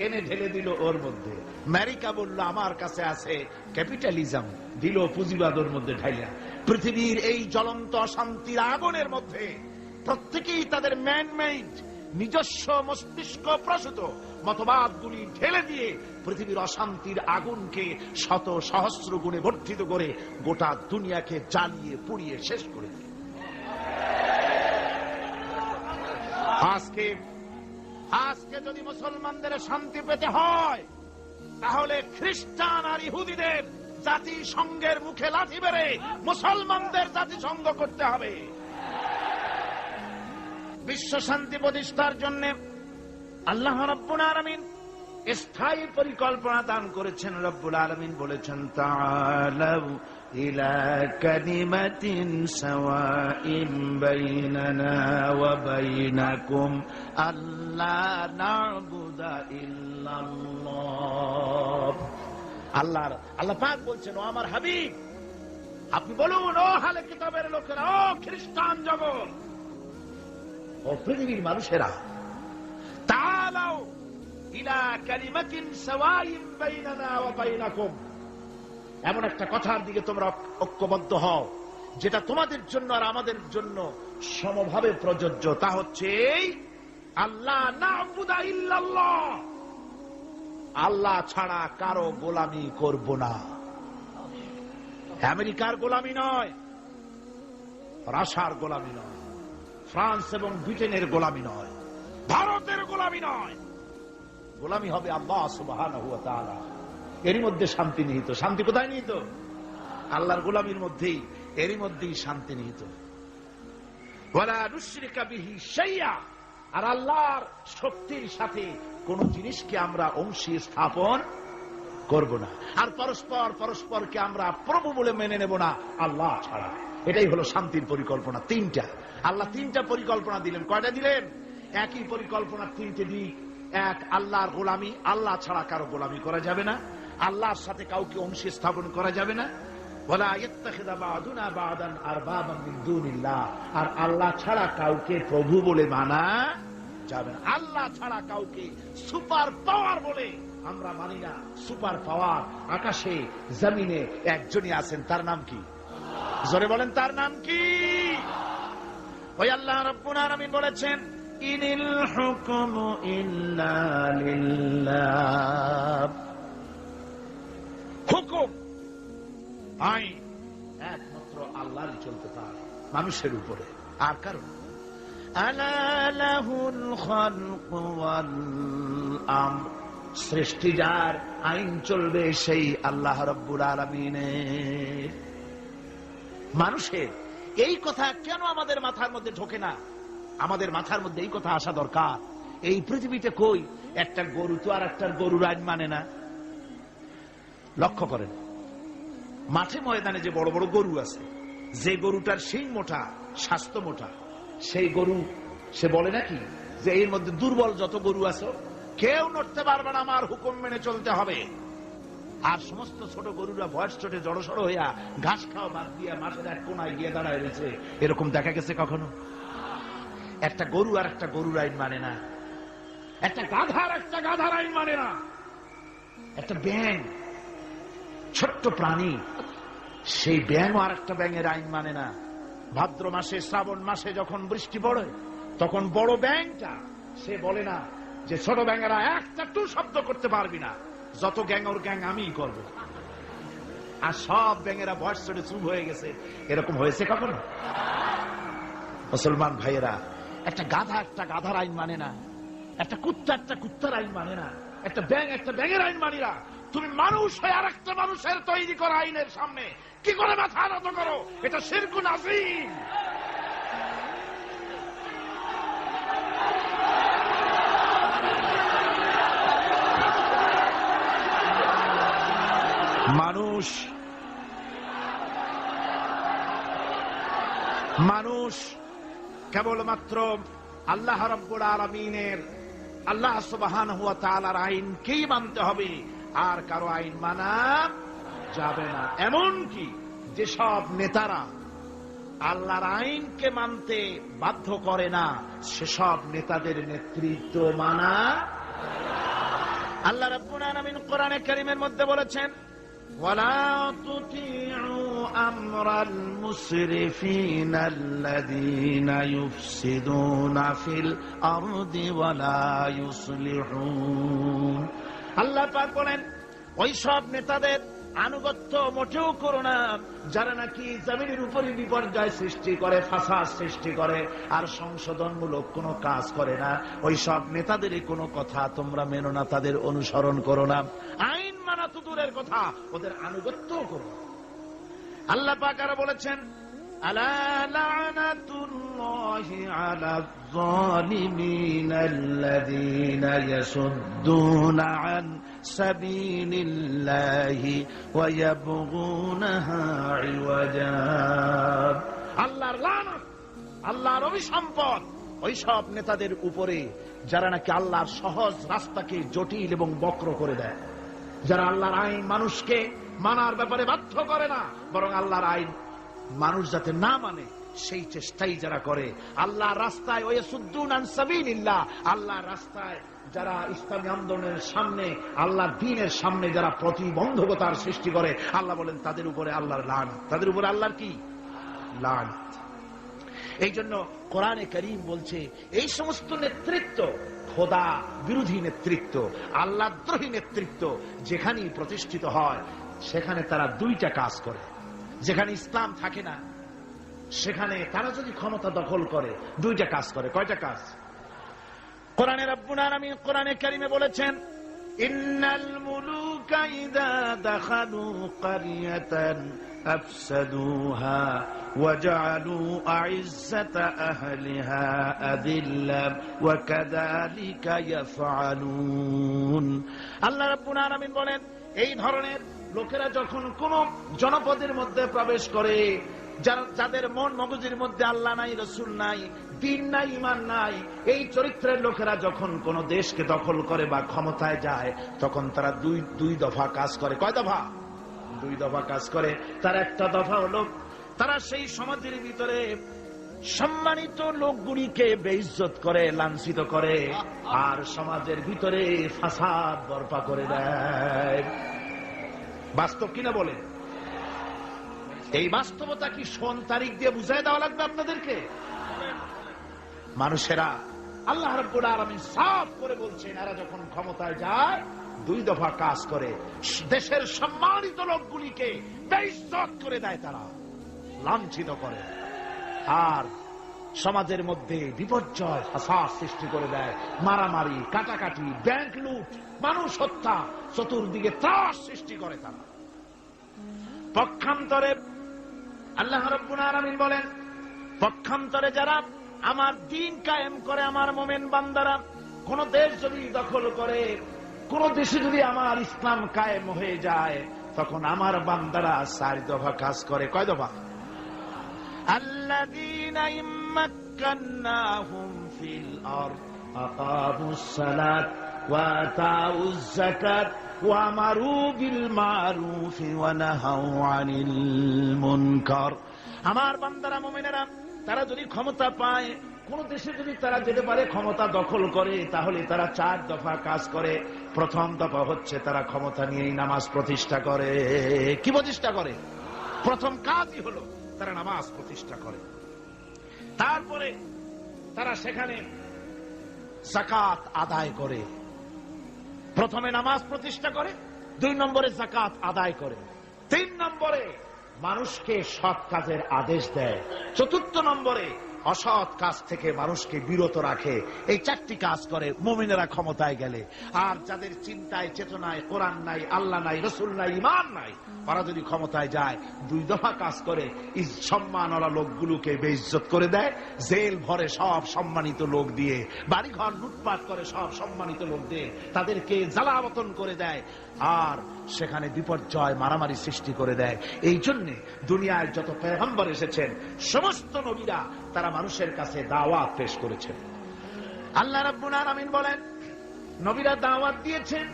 এনে ঢেলে দিল ওর মধ্যে। আমেরিকা বলল আমার কাছে আছে ক্যাপিটালিজম, দিল পুঁজিবাদ ওর মধ্যে ঢাইলা। পৃথিবীর এই জ্বলন্ত অশান্তির আগুনের মধ্যে প্রত্যেকেই তাদের ম্যানমেড নিজস্ব মস্তিষ্ক প্রসূত মতবাদগুলি ঢেলে দিয়ে পৃথিবীর অশান্তির আগুনকে শত সহস্র গুণে বর্ধিত করে গোটা দুনিয়াকে জ্বালিয়ে পুড়িয়ে শেষ করে দিল। আজকে যদি মুসলমানদের শান্তি পেতে হয়, তাহলে খ্রিস্টান আর ইহুদিদের জাতিসংঘের মুখে লাথি মেরে মুসলমানদের জাতিসংঘ করতে হবে। বিশ্ব শান্তি প্রতিষ্ঠার জন্য আল্লাহ রাব্বুল আলামিন স্থায়ী পরিকল্পনা দান করেছেন। রব্বুল আলামিন বলেছেন, তাআলাউ ইলা কালিমাতিন সাওয়াইন বাইনানা ওয়া বাইনাকুম আল্লা না'বুদা ইল্লাল্লাহ। আল্লাহ পাক বলছেন, ও আমার হাবিব, আপনি বলুন, ও আহলে কিতাবের লোকেরা, ও খ্রিস্টান জগৎ, ও পৃথিবীর মানুষেরা, তাআলাউ ইলা কালিমাতিন সাওয়াইন বাইনানা ওয়া বাইনাকুম, এমন একটা কথার দিকে তোমরা ঐক্যবদ্ধ হও যেটা তোমাদের জন্য আর আমাদের জন্য সমভাবে প্রযোজ্য। তা হচ্ছে আল্লাহ না'বুদা ইল্লাল্লাহ, আল্লাহ ছাড়া কারো গোলামি করব না। আমেরিকার গোলামি নয়, রাশিয়ার গোলামি নয়, ফ্রান্স এবং ব্রিটেনের গোলামি নয়, ভারতের গোলামি নয়, গোলামি হবে আল্লাহ সুবহানাহু ওয়া তাআলা। এরই মধ্যে শান্তি নিহিত। শান্তি কোথায় নিহিত? আল্লাহর গোলামির মধ্যেই, এরই মধ্যেই শান্তি নিহিত। ওয়ালা নুশরিকা বিহি শাইআ, আর আল্লাহর শক্তির সাথে কোন জিনিসকে আমরা অংশী স্থাপন করব না। আর পরস্পরকে আমরা প্রভু বলে মেনে নেব না আল্লাহ ছাড়া। এটাই হলো শান্তির পরিকল্পনা। তিনটা আল্লাহ তিনটা পরিকল্পনা দিলেন। কয়টা দিলেন? একই পরিকল্পনার তিনটে দিক। এক, আল্লাহর গোলামি, আল্লাহ ছাড়া কারো গোলামি করা যাবে না, আল্লাহর সাথে কাউকে অংশী স্থাপন করা যাবে না। ওয়ালা ইয়াত্তাখিযা বা'দুনা বা'দান আরবাবান মিন দুনিল্লাহ, আর আল্লাহ ছাড়া কাউকে প্রভু বলে মানা যাবে না। আল্লাহ ছাড়া কাউকে সুপার পাওয়ার বলে আমরা মানি না। সুপার পাওয়ার আকাশে জমিনে একজনই আছেন, তার নাম কি? জোরে বলেন, তার নাম কি? ওই আল্লাহ রাব্বুল আলামিন বলেছেন, ইনিল হুকমু ইল্লা লিল্লাহ, হুকুম আইন একমাত্র আল্লাহরই চলতে পারে, মানুষের উপরে আর কারণ। আলা লাহুল খালকু ওয়াল আমর, সৃষ্টি যার, আইন চলবে সেই আল্লাহ রাব্বুল আলামিনের। মানুষের এই কথা কেন আমাদের মাথার মধ্যে ঢোকে না? আমাদের মাথার মধ্যে এই কথা আসা দরকার। এই পৃথিবীতে কই একটা গরু তো আর একটা গরুর আইন মানে না। লক্ষ্য করেন, মাঠে ময়দানে যে বড় বড় গরু আছে, যে গরুটার শিং মোটা, স্বাস্থ্য মোটা, সেই গরু সে বলে নাকি যে এর মধ্যে দুর্বল যত গরু আছে কেউ নড়তে পারবে না, আমার হুকুম মেনে চলতে হবে। আর সমস্ত ছোট গরুরা বয়স চটে জড়সড় হইয়া ঘাস খাওয়া বাদ দিয়া মাঠের এক কোনায় গিয়ে দাঁড়ায় রয়েছে, এরকম দেখা গেছে কখনো? একটা গরু আর একটা গরুর আইন মানে না, একটা গাধার একটা গাধার আইন মানে না, একটা ব্যাঙ ছোট্ট প্রাণী, সেই ব্যাঙ আর একটা ব্যাঙের আইন মানে না। ভাদ্র মাসে, শ্রাবণ মাসে যখন বৃষ্টি পড়ে, তখন বড় ব্যাঙটা সে বলে না যে ছোট ব্যাঙেরা একটা টু শব্দ করতে পারবি না, যত গ্যাং ওর গ্যাং আমিই করবো। আর সব ব্যাঙেরা বয়স চড়ে চুপ হয়ে গেছে, এরকম হয়েছে কখনো? মুসলমান ভাইয়েরা, একটা গাধা একটা গাধার আইন মানে না, একটা কুত্তা একটা কুত্তার আইন মানে না, একটা ব্যাঙ একটা ব্যাঙের আইন মানি না। তুমি মানুষ হয়ে আর একটা মানুষের তৈরি করা আইনের সামনে কি করে মাথা নত করো? এটা শিরকুন আযীম। মানুষ কেবলমাত্র আল্লাহ রাব্বুল আলামিনের, আল্লাহ সুবহানাহু ওয়া তাআলার আইনকেই মানতে হবে, আর কারো আইন মানা যাবে না। এমনকি যেসব নেতারা আল্লাহর আইনকে মানতে বাধ্য করে না, সেসব নেতাদের নেতৃত্ব মানা। আল্লাহ রাব্বুল আলামিন কোরআনে কারীমের মধ্যে বলেছেন, ওয়ালা তুতিউ আমরাল মুসরিফিনা আল্লাযীনা ইউফসিদুনা ফিল আরদি ওয়ালা ইউসলিহুন। আল্লাহ পাক বলেন, ওই সব নেতাদের আনুগত্য মোটেও করো না যারা নাকি জমিনের উপরে বিপর্যয় সৃষ্টি করে, ফাসাদ সৃষ্টি করে, আর সংশোধনমূলক কোনো কাজ করে না। ওই সব নেতাদের কোনো কথা তোমরা মেনো না, তাদের অনুসরণ করো না। আইন মানা তো দূরের কথা, ওদের আনুগত্য করো। আল্লাহ পাক আরো বলেছেন, আলা লানাতুল্লাহি আলায যালিমিন আল্লাযীনা ইয়াসুদ্দুনা আন সাবিলিল্লাহি ওয়া ইয়াবগুনাহা ইওয়াজা। আল্লাহর লানত, আল্লাহর অভিসম্পদ ওই সব নেতাদের উপরে যারা নাকি আল্লাহর সহজ রাস্তাকে জটিল এবং বক্র করে দেয়, যারা আল্লাহর আইন মানুষকে মানার ব্যাপারে বাধ্য করে না, বরং আল্লাহর আইন মানুষ যাতে না মানে সেই চেষ্টাই যারা করে। আল্লাহর রাস্তায় ওয়াসুদ্দুন আন সাবিলিল্লাহ, আল্লাহর রাস্তায় যারা ইসলামী আন্দোলনের সামনে, আল্লাহর দ্বীনের সামনে যারা প্রতিবন্ধকতার সৃষ্টি করে, আল্লাহ বলেন তাদের উপরে আল্লাহর লানত, তাদের উপরে আল্লাহর কি লানত। এই জন্য কোরআনে কারীম বলছে এই সমস্ত নেতৃত্ব, খোদা বিরোধী নেতৃত্ব, আল্লাহদ্রোহী নেতৃত্ব যেখানেই প্রতিষ্ঠিত হয় সেখানে তারা দুইটা কাজ করে। যেখানে ইসলাম থাকে না সেখানে তারা যদি ক্ষমতা দখল করে দুইটা কাজ করে। কয়টা কাজ? কোরআনে রব্বুল আলামিন কোরআনে কারীমে বলেছেন, ইন্নাল মুলুকা ইযা দাখালু ক্বরিয়াতান আফসাদুহা ওয়া জাআলু আইজ্জাতা আহলিহা আযিল্লা ওয়া কাযালিকা ইয়াফআলুন। আল্লাহ রাব্বুল আলামিন বলেন, এই ধরনের লোকেরা যখন কোন জনপদের মধ্যে প্রবেশ করে, যাদের মন মগজের মধ্যে আল্লাহ নাই, রাসূল নাই, দ্বীন নাই, ঈমান নাই, এই চরিত্রের লোকেরা যখন কোন দেশকে দখল করে বা ক্ষমতায় যায় তখন তারা দুই দফা কাজ করে। কয় দফা? দুই দফা কাজ করে। তার একটা দফা হলো তারা সেই সমাজের ভিতরে সম্মানিত লোকগুলিকে বেইজ্জত করে, লাঞ্ছিত করে, আর সমাজের ভিতরে ফাসাদ বরপা করে দেয়। বাস্তব কিনা বলে? এই বাস্তবতা কি সন তারিখ দিয়ে বুঝাই দেওয়া লাগবে আপনাদেরকে? মানুষেরা আল্লাহ রাব্বুল আলামিন সাফ করে বলছেন, এরা যখন ক্ষমতায় যায় দুই দফা কাজ করে। দেশের সম্মানিত লোকগুলিকে বেইজ্জত করে দেয়, তারা লাঞ্ছিত করে, আর সমাজের মধ্যে বিপর্যয় ফাসাদ সৃষ্টি করে দেয়। মারামারি, কাটাকাটি, ব্যাংক লুট, মানুষ হত্যা, চতুর্দিকে ত্রাস সৃষ্টি করে তারা। পক্ষান্তরে আল্লাহ রাব্বুল আলামিন বলেন, পক্ষান্তরে যারা আমার দ্বীন কায়েম করে, আমার মুমিন বান্দারা কোন দেশ যদি দখল করে, কোন দেশে যদি আমার ইসলাম কায়েম হয়ে যায়, তখন আমার বান্দারা চার দফা কাজ করে। কয় দফা? আল্লাযীনা ইম্মাক্কান্নাহুম ফিল আরদ আকামুস সালাত ওয়া আতাউয যাকাত ওয়া আমারু বিল মারুফি ওয়া নাহাউ আনিল মুনকার। আমার বান্দারা মুমিনেরা তারা যদি ক্ষমতা পায়, কোন দেশে যদি তারা যেতে পারে, ক্ষমতা দখল করে, তাহলে তারা চার দফা কাজ করে। প্রথম দফা হচ্ছে তারা ক্ষমতা নিয়েই নামাজ প্রতিষ্ঠা করে। কি প্রতিষ্ঠা করে? প্রথম কাজই হলো তারা নামাজ প্রতিষ্ঠা করে। তারপরে তারা সেখানে যাকাত আদায় করে। প্রথমে নামাজ প্রতিষ্ঠা করে, 2 নম্বরে যাকাত আদায় করে, 3 নম্বরে মানুষকে সৎ কাজের আদেশ দেয়, 4 নম্বরে অসৎ কাজ থেকে মানুষকে বিরত রাখে। এই 4টি কাজ করে মুমিনেরা ক্ষমতায় গেলে। আর যাদের চিন্তায় চেতনায় কোরআন নাই, আল্লাহ নাই, রাসূল নাই, ঈমান নাই, ওরা যদি ক্ষমতায় যায় 2 দফা কাজ করে। সম্মানওয়ালা লোকগুলোকে বেইজ্জত করে দেয়, জেল ভরে সব সম্মানিত লোক দিয়ে, বাড়িঘর লুটপাট করে সব সম্মানিত লোক দিয়ে, তাদেরকে জ্বালাবতন করে দেয়, আর সেখানে বিপর্যয় মারামারি সৃষ্টি করে দেয়। এই জন্যে দুনিয়ায় যত পয়গম্বর এসেছেন সমস্ত নবীরা তারা মানুষের কাছে দাওয়াত পেশ করেছেন। আল্লাহ রাব্বুল আলামিন বলেন, নবীরা দাওয়াত দিয়েছেন,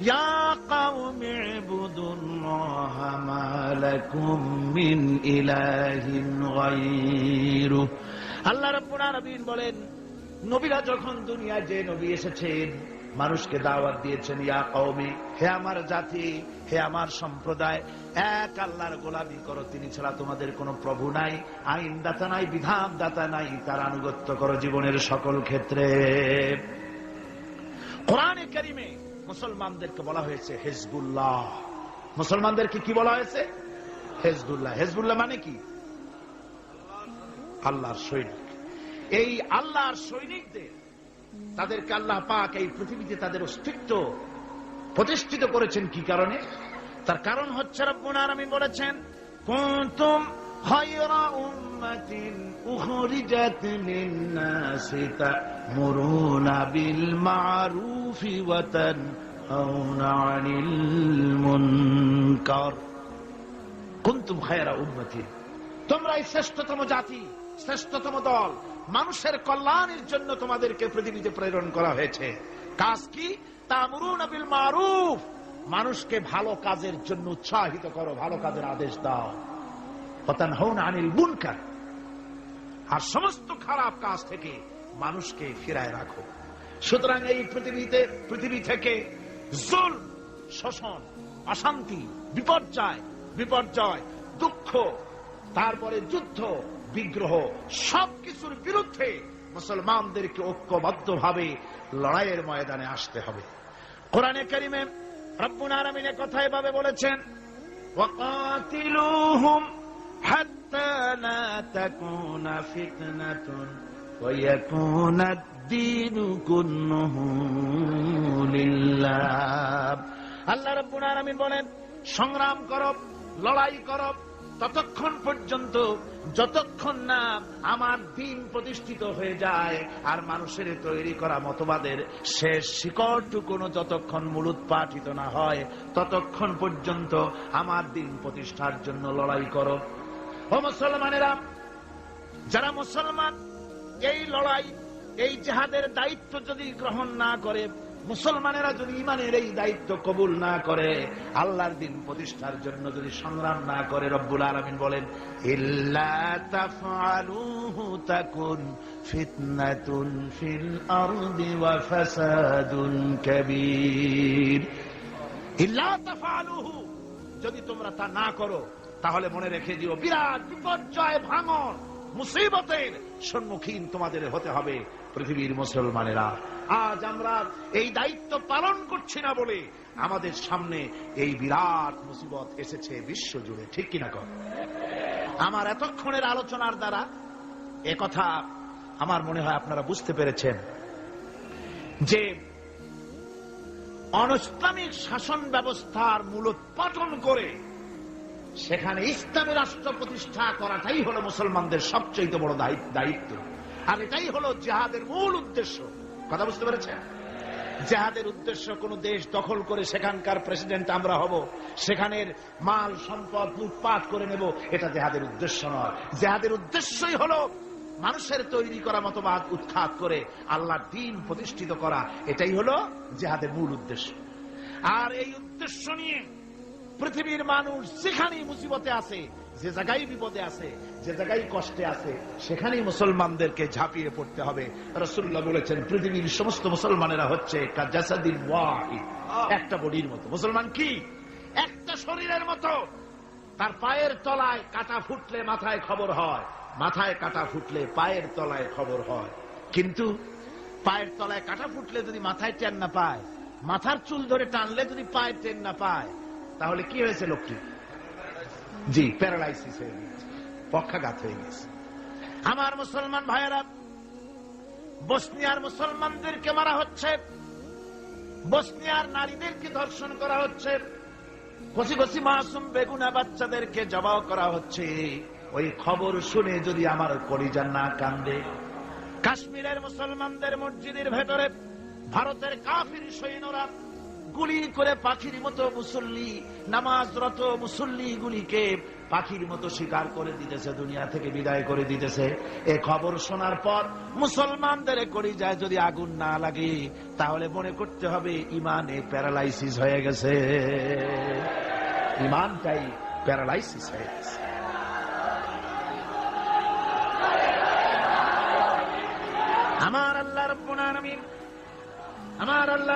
ইয়া কাওমি ইবুদুল্লাহা মা লাকুম মিন ইলাহিন গায়রু। আল্লাহ রাব্বুল আলামিন বলেন, নবীরা যখন দুনিয়ায় যে নবী এসেছেন মানুষকে দাওয়াত দিয়েছেন, ইয়া কওমি, হে আমার জাতি, হে আমার সম্প্রদায়, এক আল্লাহর গোলামি করো, তিনি ছাড়া তোমাদের কোনো প্রভু নাই, আইনদাতা নাই, বিধানদাতা নাই, তার আনুগত্য করো জীবনের সকল ক্ষেত্রে। কোরআনে কারীমে মুসলমানদেরকে বলা হয়েছে হিজবুল্লাহ। মুসলমানদেরকে কি বলা হয়েছে? হেজবুল্লাহ। হেজবুল্লাহ মানে কি? আল্লাহর সৈনিক। এই আল্লাহর সৈনিকদের, তাদেরকে আল্লাহ পাক এই পৃথিবীতে তাদের অস্তিত্ব প্রতিষ্ঠিত করেছেন কি কারণে? তার কারণ হচ্ছে রব্বুল আলামিন বলেছেন, কুনতুম খায়রা উম্মাতিন উখরিজাত লিন-নাসি তা'মুরুনা বিল মা'রুফি ওয়া তানহাউনা 'আনিল মুনকার। কুনতুম খায়রা উম্মাতিন, তোমরাই শ্রেষ্ঠতম জাতি, শ্রেষ্ঠতম দল। মানুষের কল্যাণের জন্য তোমাদেরকে পৃথিবীতে প্রেরণ করা হয়েছে। কাজ কি? তা'মুরুনা বিল মা'রুফ, মানুষকে ভালো কাজের জন্য উৎসাহিত করো, ভালো কাজের আদেশ দাও। ওয়া তানহাউনা আনিল মুনকার, আর সমস্ত খারাপ কাজ থেকে মানুষকে ফিরায় রাখো। সুতরাং এই পৃথিবী থেকে জুলম, শোষণ, অশান্তি, বিপর্যয়, দুঃখ, তারপরে যুদ্ধ, বিগ্রহ, সবকিছুর বিরুদ্ধে মুসলমানদেরকে ঐক্যবদ্ধভাবে লড়াইয়ের ময়দানে আসতে হবে। কোরআনে কারিমে রব্বুল আলামিন কথা এভাবে বলেছেন, ওয়াকাতিলুহুম হাত্তা লা তাকুনা ফিতনাতুন ওয়া ইয়াকুনাদ দ্বীনু কুল্লুহু লিল্লাহ। আল্লাহ রব্বুল আলামিন বলেন, সংগ্রাম করো, লড়াই করো ততক্ষণ পর্যন্ত যতক্ষণ না আমার দ্বীন প্রতিষ্ঠিত হয়ে যায়, আর মানুষের তৈরি করা মতবাদের শেষ শিকড়টুকুনো যতক্ষণ মূলোৎপাটিত না হয়, ততক্ষণ পর্যন্ত আমার দ্বীন প্রতিষ্ঠার জন্য লড়াই করো। ও মুসলমানেরা, যারা মুসলমান এই লড়াই, এই জিহাদের দায়িত্ব যদি গ্রহণ না করে, মুসলমানেরা যদি ঈমানের এই দায়িত্ব কবুল না করে, আল্লাহর দ্বীন প্রতিষ্ঠার জন্য যদি সংগ্রাম না করে, রব্বুল আলামিন বলেন, ইল্লা তাফআলুহু তাকুন ফিতনাতুন ফিল আরদি ওয়া ফাসাদুন কাবীর। ইল্লা তাফআলুহু, যদি তোমরা তা না করো, তাহলে মনে রেখে দিও বিরাট বিপর্যয়, ভাঙন, মুসিবতের সম্মুখীন তোমাদের হতে হবে। পৃথিবীর মুসলমানেরা, আজ আমরা এই দায়িত্ব পালন করছি না বলে আমাদের সামনে এই বিরাট মুসিবত এসেছে বিশ্ব জুড়ে, ঠিক কিনা কর? আমার এতক্ষণের আলোচনার দ্বারা একথা আমার মনে হয় আপনারা বুঝতে পেরেছেন যে অনৈসলামিক শাসন ব্যবস্থার মূলোৎপাটন করে সেখানে ইসলামী রাষ্ট্র প্রতিষ্ঠা করাটাই হলো মুসলমানদের সবচেয়ে বড় দায়িত্ব। আর এটাই হলো জিহাদের মূল উদ্দেশ্য। কথা বুঝতে পেরেছেন? জিহাদের উদ্দেশ্য কোন দেশ দখল করে সেখানকার প্রেসিডেন্ট আমরা হব, সেখানের মাল সম্পদ লুটপাট করে নেব, এটা জিহাদের উদ্দেশ্য নয়। জিহাদের উদ্দেশ্যই হলো মানুষের তৈরি করা মতবাদ উৎখাত করে আল্লাহর দ্বীন প্রতিষ্ঠিত করা। এটাই হলো জিহাদের মূল উদ্দেশ্য। আর এই উদ্দেশ্য নিয়ে পৃথিবীর মানুষ যেখানেই মুসিবতে আছে, যে জায়গায় বিপদে আছে, যে জায়গায় কষ্টে আছে, সেখানেই মুসলমানদেরকে ঝাঁপিয়ে পড়তে হবে। রাসূলুল্লাহ বলেছেন, পৃথিবীর সমস্ত মুসলমানেরা হচ্ছে কাজাসাদিন ওয়াহিদ, একটা বডির মতো। মুসলমান কি? একটা শরীরের মতো। তার পায়ের তলায় কাটা ফুটলে মাথায় খবর হয়, মাথায় কাটা ফুটলে পায়ের তলায় খবর হয়। কিন্তু পায়ের তলায় কাটা ফুটলে যদি মাথায় টেন না পায়, মাথার চুল ধরে টানলে যদি পায়ের টেন না পায়, তাহলে কি হয়েছে লোকটি? জি, প্যারালাইসিস হয়ে গেছে, পক্ষাঘাত হয়ে গেছে। আমার মুসলমান ভাইয়েরা, বসনিয়ার মুসলমানদেরকে মারা হচ্ছে, বসনিয়ার নারীদেরকে ধর্ষণ করা হচ্ছে, কচি কচি মাসুম বেগুনা বাচ্চাদেরকে জবাই করা হচ্ছে। ওই খবর শুনে যদি আমার কলিজা না কান্দে, কাশ্মীরের মুসলমানদের মসজিদের ভেতরে ভারতের কাফির সৈন্যরা গুলি করে পাখির মতো মুসল্লি, নামাজরত মুসল্লি গুলিকে পাখির মতো শিকার করে দিতেছে, দুনিয়া থেকে বিদায় করে দিতেছে। এ খবর শোনার পর মুসলমানদের কলিজায় যদি আগুন না লাগে, তাহলে মনে করতে হবে ইমানে প্যারালাইসিস হয়ে গেছে, ইমানটাই প্যারালাইসিস হয়ে গেছে। আমার আল্লাহ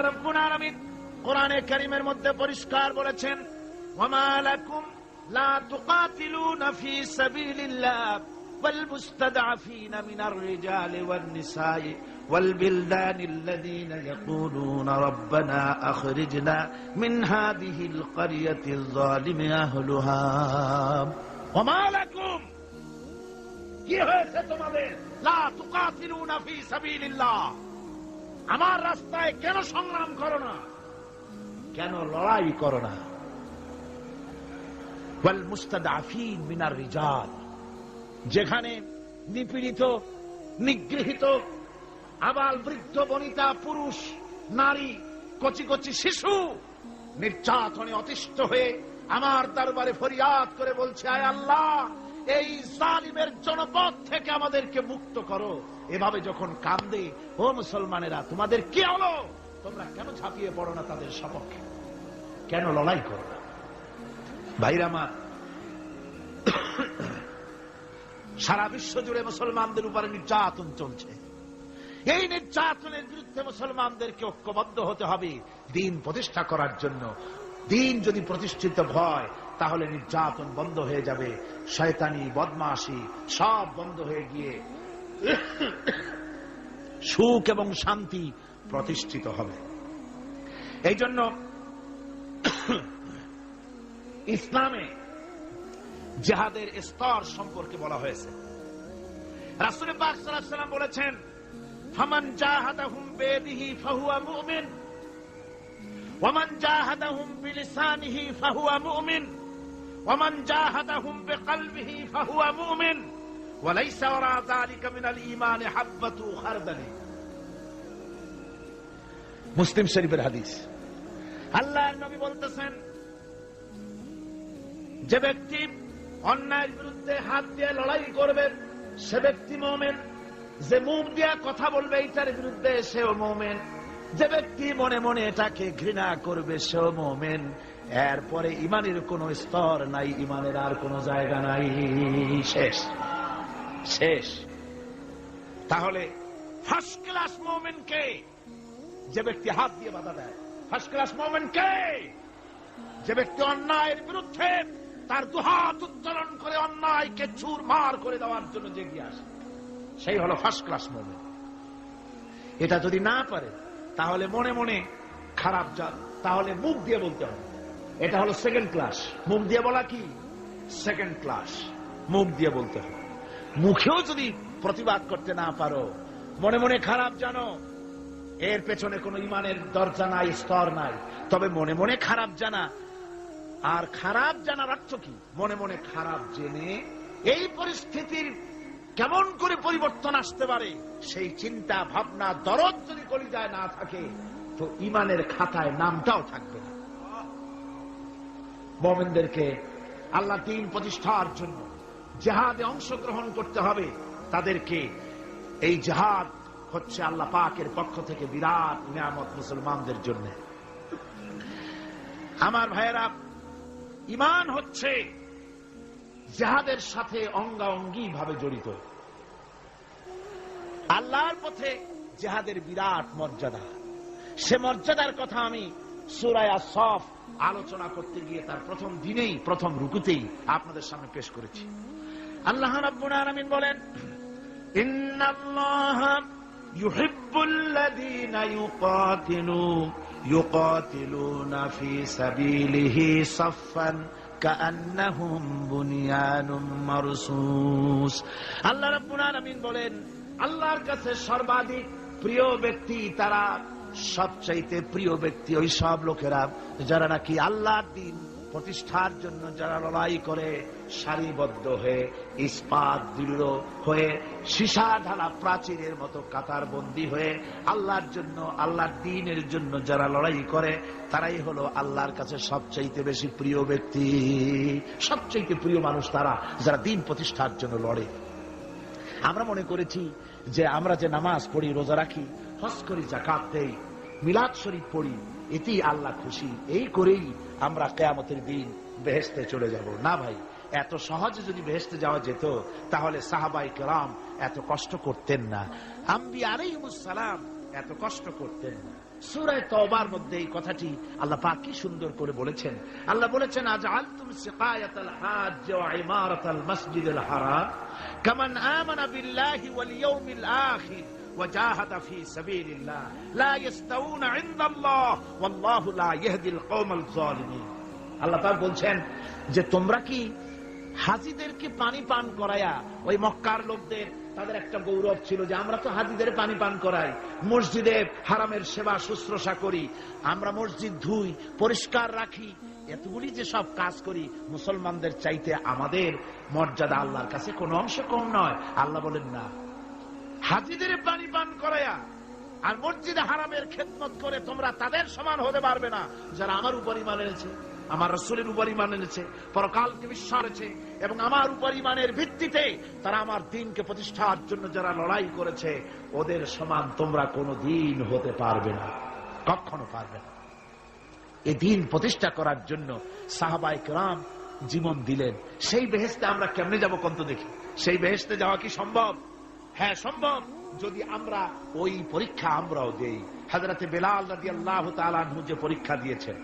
রাব্বুল আলামিন কোরআনে কারীমের মধ্যে পরিষ্কার বলেছেন, ওয়ামা লাকুম লা তুকাতিলুনা ফি সাবিলিল্লাহ ওয়াল মুস্তাদআফিনা মিনার রিজালি ওয়ান নিসাই والبلدان الذين يقولون ربنا أخرجنا من هذه القرية الظالم أهلها وما لكم কি হয়েছে তোমাদের লা তুকাতিলুনা ফি সাবিলিল্লাহ আমার রাস্তায় কেন সংগ্রাম করো না, কেন লড়াই করো না। ওয়াল মুস্তাদআফিন মিনার রিজাল, যেখানে নিপীড়িত নিগৃহীত আবাল বৃদ্ধ বনিতা পুরুষ নারী কচি কচি শিশু নির্যাতনে অতিষ্ঠ হয়ে আমার দরবারে ফরিয়াদ করে বলছে, আয় আল্লাহ এই জালিমের জনপদ থেকে আমাদেরকে মুক্ত করো। এভাবে যখন কান্দে, ও মুসলমানেরা তোমাদের কি হলো, তোমরা কেন ঝাঁপিয়ে পড়ো না তাদের সপক্ষে, কেন লড়াই করো না? ভাইরা আমার, সারা বিশ্ব জুড়ে মুসলমানদের উপরে নির্যাতন চলছে। এই নির্যাতনের বিরুদ্ধে মুসলমানদেরকে ঐক্যবদ্ধ হতে হবে দ্বীন প্রতিষ্ঠা করার জন্য। দ্বীন যদি প্রতিষ্ঠিত হয় তাহলে নির্যাতন বন্ধ হয়ে যাবে, শয়তানি বদমাশি সব বন্ধ হয়ে গিয়ে সুখ এবং শান্তি প্রতিষ্ঠিত হবে। এই জন্য ইসলামে জিহাদের স্তর সম্পর্কে বলা হয়েছে। রাসূল পাক সাল্লাল্লাহু আলাইহি ওয়াসাল্লাম বলেছেন, ফামান জাহাদাহুম বিয়াদিহি ফাহুয়া মুমিন ওয়ামান জাহাদাহুম বিলিসানিহি ফাহুয়া মুমিন ওয়ামান জাহাদাহুম বিকলবিহি ফাহুয়া মুমিন ওয়া লাইসা ওয়ারা যালিকা মিনাল ঈমান হাববাতু খারদালি। মুসলিম শরীফের হাদিস। আল্লাহর নবী বলতেছেন, যে ব্যক্তি অন্যায়ের বিরুদ্ধে হাত দিয়ে লড়াই করবে সে ব্যক্তি মুমিন, যে মুখ দিয়ে কথা বলবে এটার বিরুদ্ধে সেও মুমিন, যে ব্যক্তি মনে মনে এটাকে ঘৃণা করবে সেও মুমিন। এরপরে ইমানের কোন স্তর নাই, ইমানের আর কোন জায়গা নাই, শেষ শেষ। তাহলে ফার্স্ট ক্লাস মুমিন কে? যে ব্যক্তি হাত দিয়ে বাধা দেয়। ফার্স্ট ক্লাস মুমিন কে? যে ব্যক্তি অন্যায়ের বিরুদ্ধে তার দুহাত উত্তোলন করে অন্যায়কে চুরমার করে দেওয়ার জন্য জেগে আসে, সেই হলো ফার্স্ট ক্লাস মুমিন। এটা যদি না পারে তাহলে মনে মনে খারাপ জাত, তাহলে মুখ দিয়ে বলতে হবে। এটা হলো সেকেন্ড ক্লাস। মুখ দিয়ে বলা কি? Second class. মুখ দিয়ে বলতে হবে। মুখেও যদি প্রতিবাদ করতে না পারো, মনে মনে খারাপ জানো, এর পেছনে কোনো ইমানের দরজা নাই, স্তর নাই। তবে মনে মনে খারাপ জানা, আর খারাপ জানার অর্থ কি? মনে মনে খারাপ জেনে এই পরিস্থিতির কেমন করে পরিবর্তন আসতে পারে সেই চিন্তা ভাবনা দরদ যদি কলিজায় না থাকে তো ইমানের খাতায় নামটাও থাকবে না। মুমিনদেরকে আল্লাহ দ্বীন প্রতিষ্ঠার জন্য জিহাদে অংশগ্রহণ করতে হবে। তাদেরকে এই জিহাদ হচ্ছে আল্লাহ পাকের পক্ষ থেকে বিরাট নিয়ামত মুসলমানদের জন্য। আমার ভাইয়েরা, ঈমান হচ্ছে জিহাদের সাথে অঙ্গাঅঙ্গি ভাবে জড়িত। আল্লাহর পথে জিহাদের বিরাট মর্যাদা। সে মর্যাদার কথা আমি সূরা আস-সাফ আলোচনা করতে গিয়ে তার প্রথম দিনেই, প্রথম রুকুতেই আপনাদের সামনে পেশ করেছি। আল্লাহ রাব্বুল আলামিন বলেন, ইন্নাল্লাহা ইউহিব্বুল্লাযীনা ইউকাতিলুনা ফী সাবিলিহি সাফফান কাআন্নাহুম বুনিয়ানুম মারসুস। আল্লাহ রাব্বুল আলামিন বলেন, আল্লাহর কাছে সর্বাধিক প্রিয় ব্যক্তি তারা, সবচাইতে প্রিয় ব্যক্তি ওই সব লোকেরা যারা নাকি আল্লাহর দ্বীন প্রতিষ্ঠার জন্য যারা লড়াই করে সারিবদ্ধ হয়ে, ইস্পাত দৃঢ় হয়ে, সীসা ঢালা প্রাচীরের মতো কাতারবন্দী হয়ে আল্লাহর জন্য, আল্লাহর দ্বীনের জন্য যারা লড়াই করে তারাই হলো আল্লাহর কাছে সবচাইতে বেশি প্রিয় ব্যক্তি। সবচাইতে প্রিয় মানুষ তারা যারা দ্বীন প্রতিষ্ঠার জন্য লড়ে। আমরা মনে করেছি যে আমরা যে নামাজ পড়ি, রোজা রাখি, হজ করি, যাকাত দেই, মিলাদ শরীফ পড়ি, এতেই আল্লাহ খুশি, এই করেই আমরা কিয়ামতের দিন বেহেশতে চলে যাব। না ভাই, এত সহজে যদি বেহেশতে যাওয়া যেত তাহলে সাহাবায়ে কেরাম এত কষ্ট করতেন না, আম্বিয়া আলাইহিমুস সালাম এত কষ্ট করতেন না। সূরা তাওবার মধ্যে এই কথাটি আল্লাহ পাক কি সুন্দর করে বলেছেন। আল্লাহ বলেছেন, আজআলতুম সিকায়াতাল হাজ্জ ওয়া ইমারাতাল মাসজিদিল হারাম কামান আমানা বিল্লাহি ওয়াল ইয়াউমিল আখির وجاهد في سبيل الله لا يستوون عند الله والله لا يهدي القوم الظالمين। আল্লাহ পাক বলছেন যে তোমরা কি হাজীদেরকে পানি পান করায়া, ওই মক্কার লোকদের তাদের একটা গৌরব ছিল যে আমরা তো হাজীদের পানি পান করাই, মসজিদে হারামের সেবা শুশ্রূষা করি, আমরা মসজিদ ধুই, পরিষ্কার রাখি, এতগুলি যে সব কাজ করি, মুসলমানদের চাইতে আমাদের মর্যাদা আল্লাহর কাছে কোনো অংশ কম নয়। আল্লাহ বলেন না, হাজীদের পানি পান করায়া আর মসজিদে হারামের খেদমত করে তোমরা তাদের সমান হতে পারবে না যারা আমার উপর ঈমান এনেছে, আমার রাসূলের উপর ঈমান এনেছে, পরকালকে বিশ্বাস করেছে এবং আমার উপর ঈমানের ভিত্তিতে তারা আমার দ্বীনকে প্রতিষ্ঠার জন্য যারা লড়াই করেছে, ওদের সমান তোমরা কোনোদিন হতে পারবে না, কখনো পারবে না। এই দ্বীন প্রতিষ্ঠা করার জন্য সাহাবায়ে কেরাম জীবন দিলেন। সেই বেহেশতে আমরা কেমনে যাব কোন তো দেখি? সেই বেহেশতে যাওয়া কি সম্ভব? হ্যাঁ সম্ভব, যদি আমরা ওই পরীক্ষা আমরাও দেই। হযরতে বেলাল রাদিয়াল্লাহু তাআলা আনহু যে পরীক্ষা দিয়েছেন,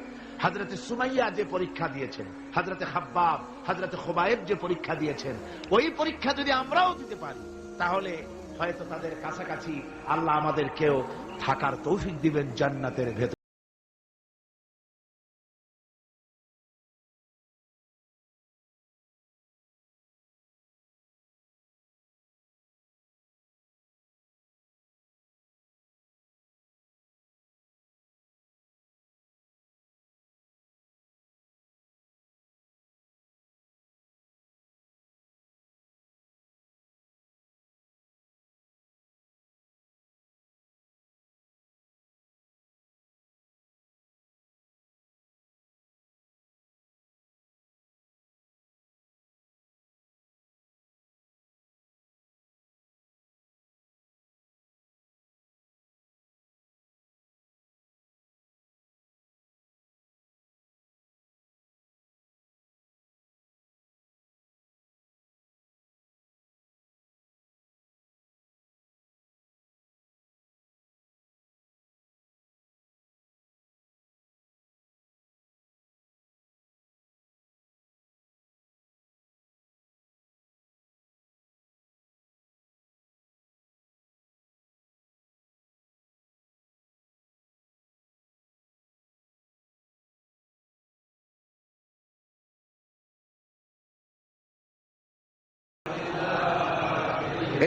হযরতে সুমাইয়া যে পরীক্ষা দিয়েছেন, হযরতে খাব্বাব, হযরতে খুবাইব যে পরীক্ষা দিয়েছেন, ওই পরীক্ষা যদি আমরাও দিতে পারি তাহলে হয়তো তাদের কাছাকাছি আল্লাহ আমাদেরকেও থাকার তৌফিক দিবেন জান্নাতের ভেতর।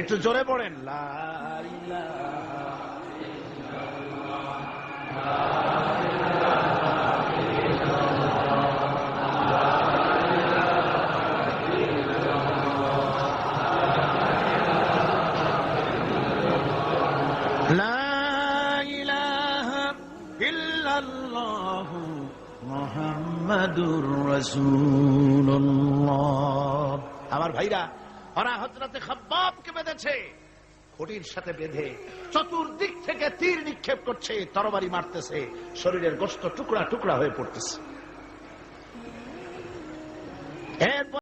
একটু জোরে পড়েন, লা ইলাহা ইল্লাল্লাহু মুহাম্মাদুর রাসূলুল্লাহ। আমার ভাইরা, ওরা হযরতে খাব্বাবকে বেঁধেছে, খুঁটির সাথে বেঁধে চতুর্দিক থেকে তীর নিক্ষেপ করছে, তরবারি মারতেছে, শরীরের গোশত টুকরা টুকরা হয়ে পড়তেছে। এরপর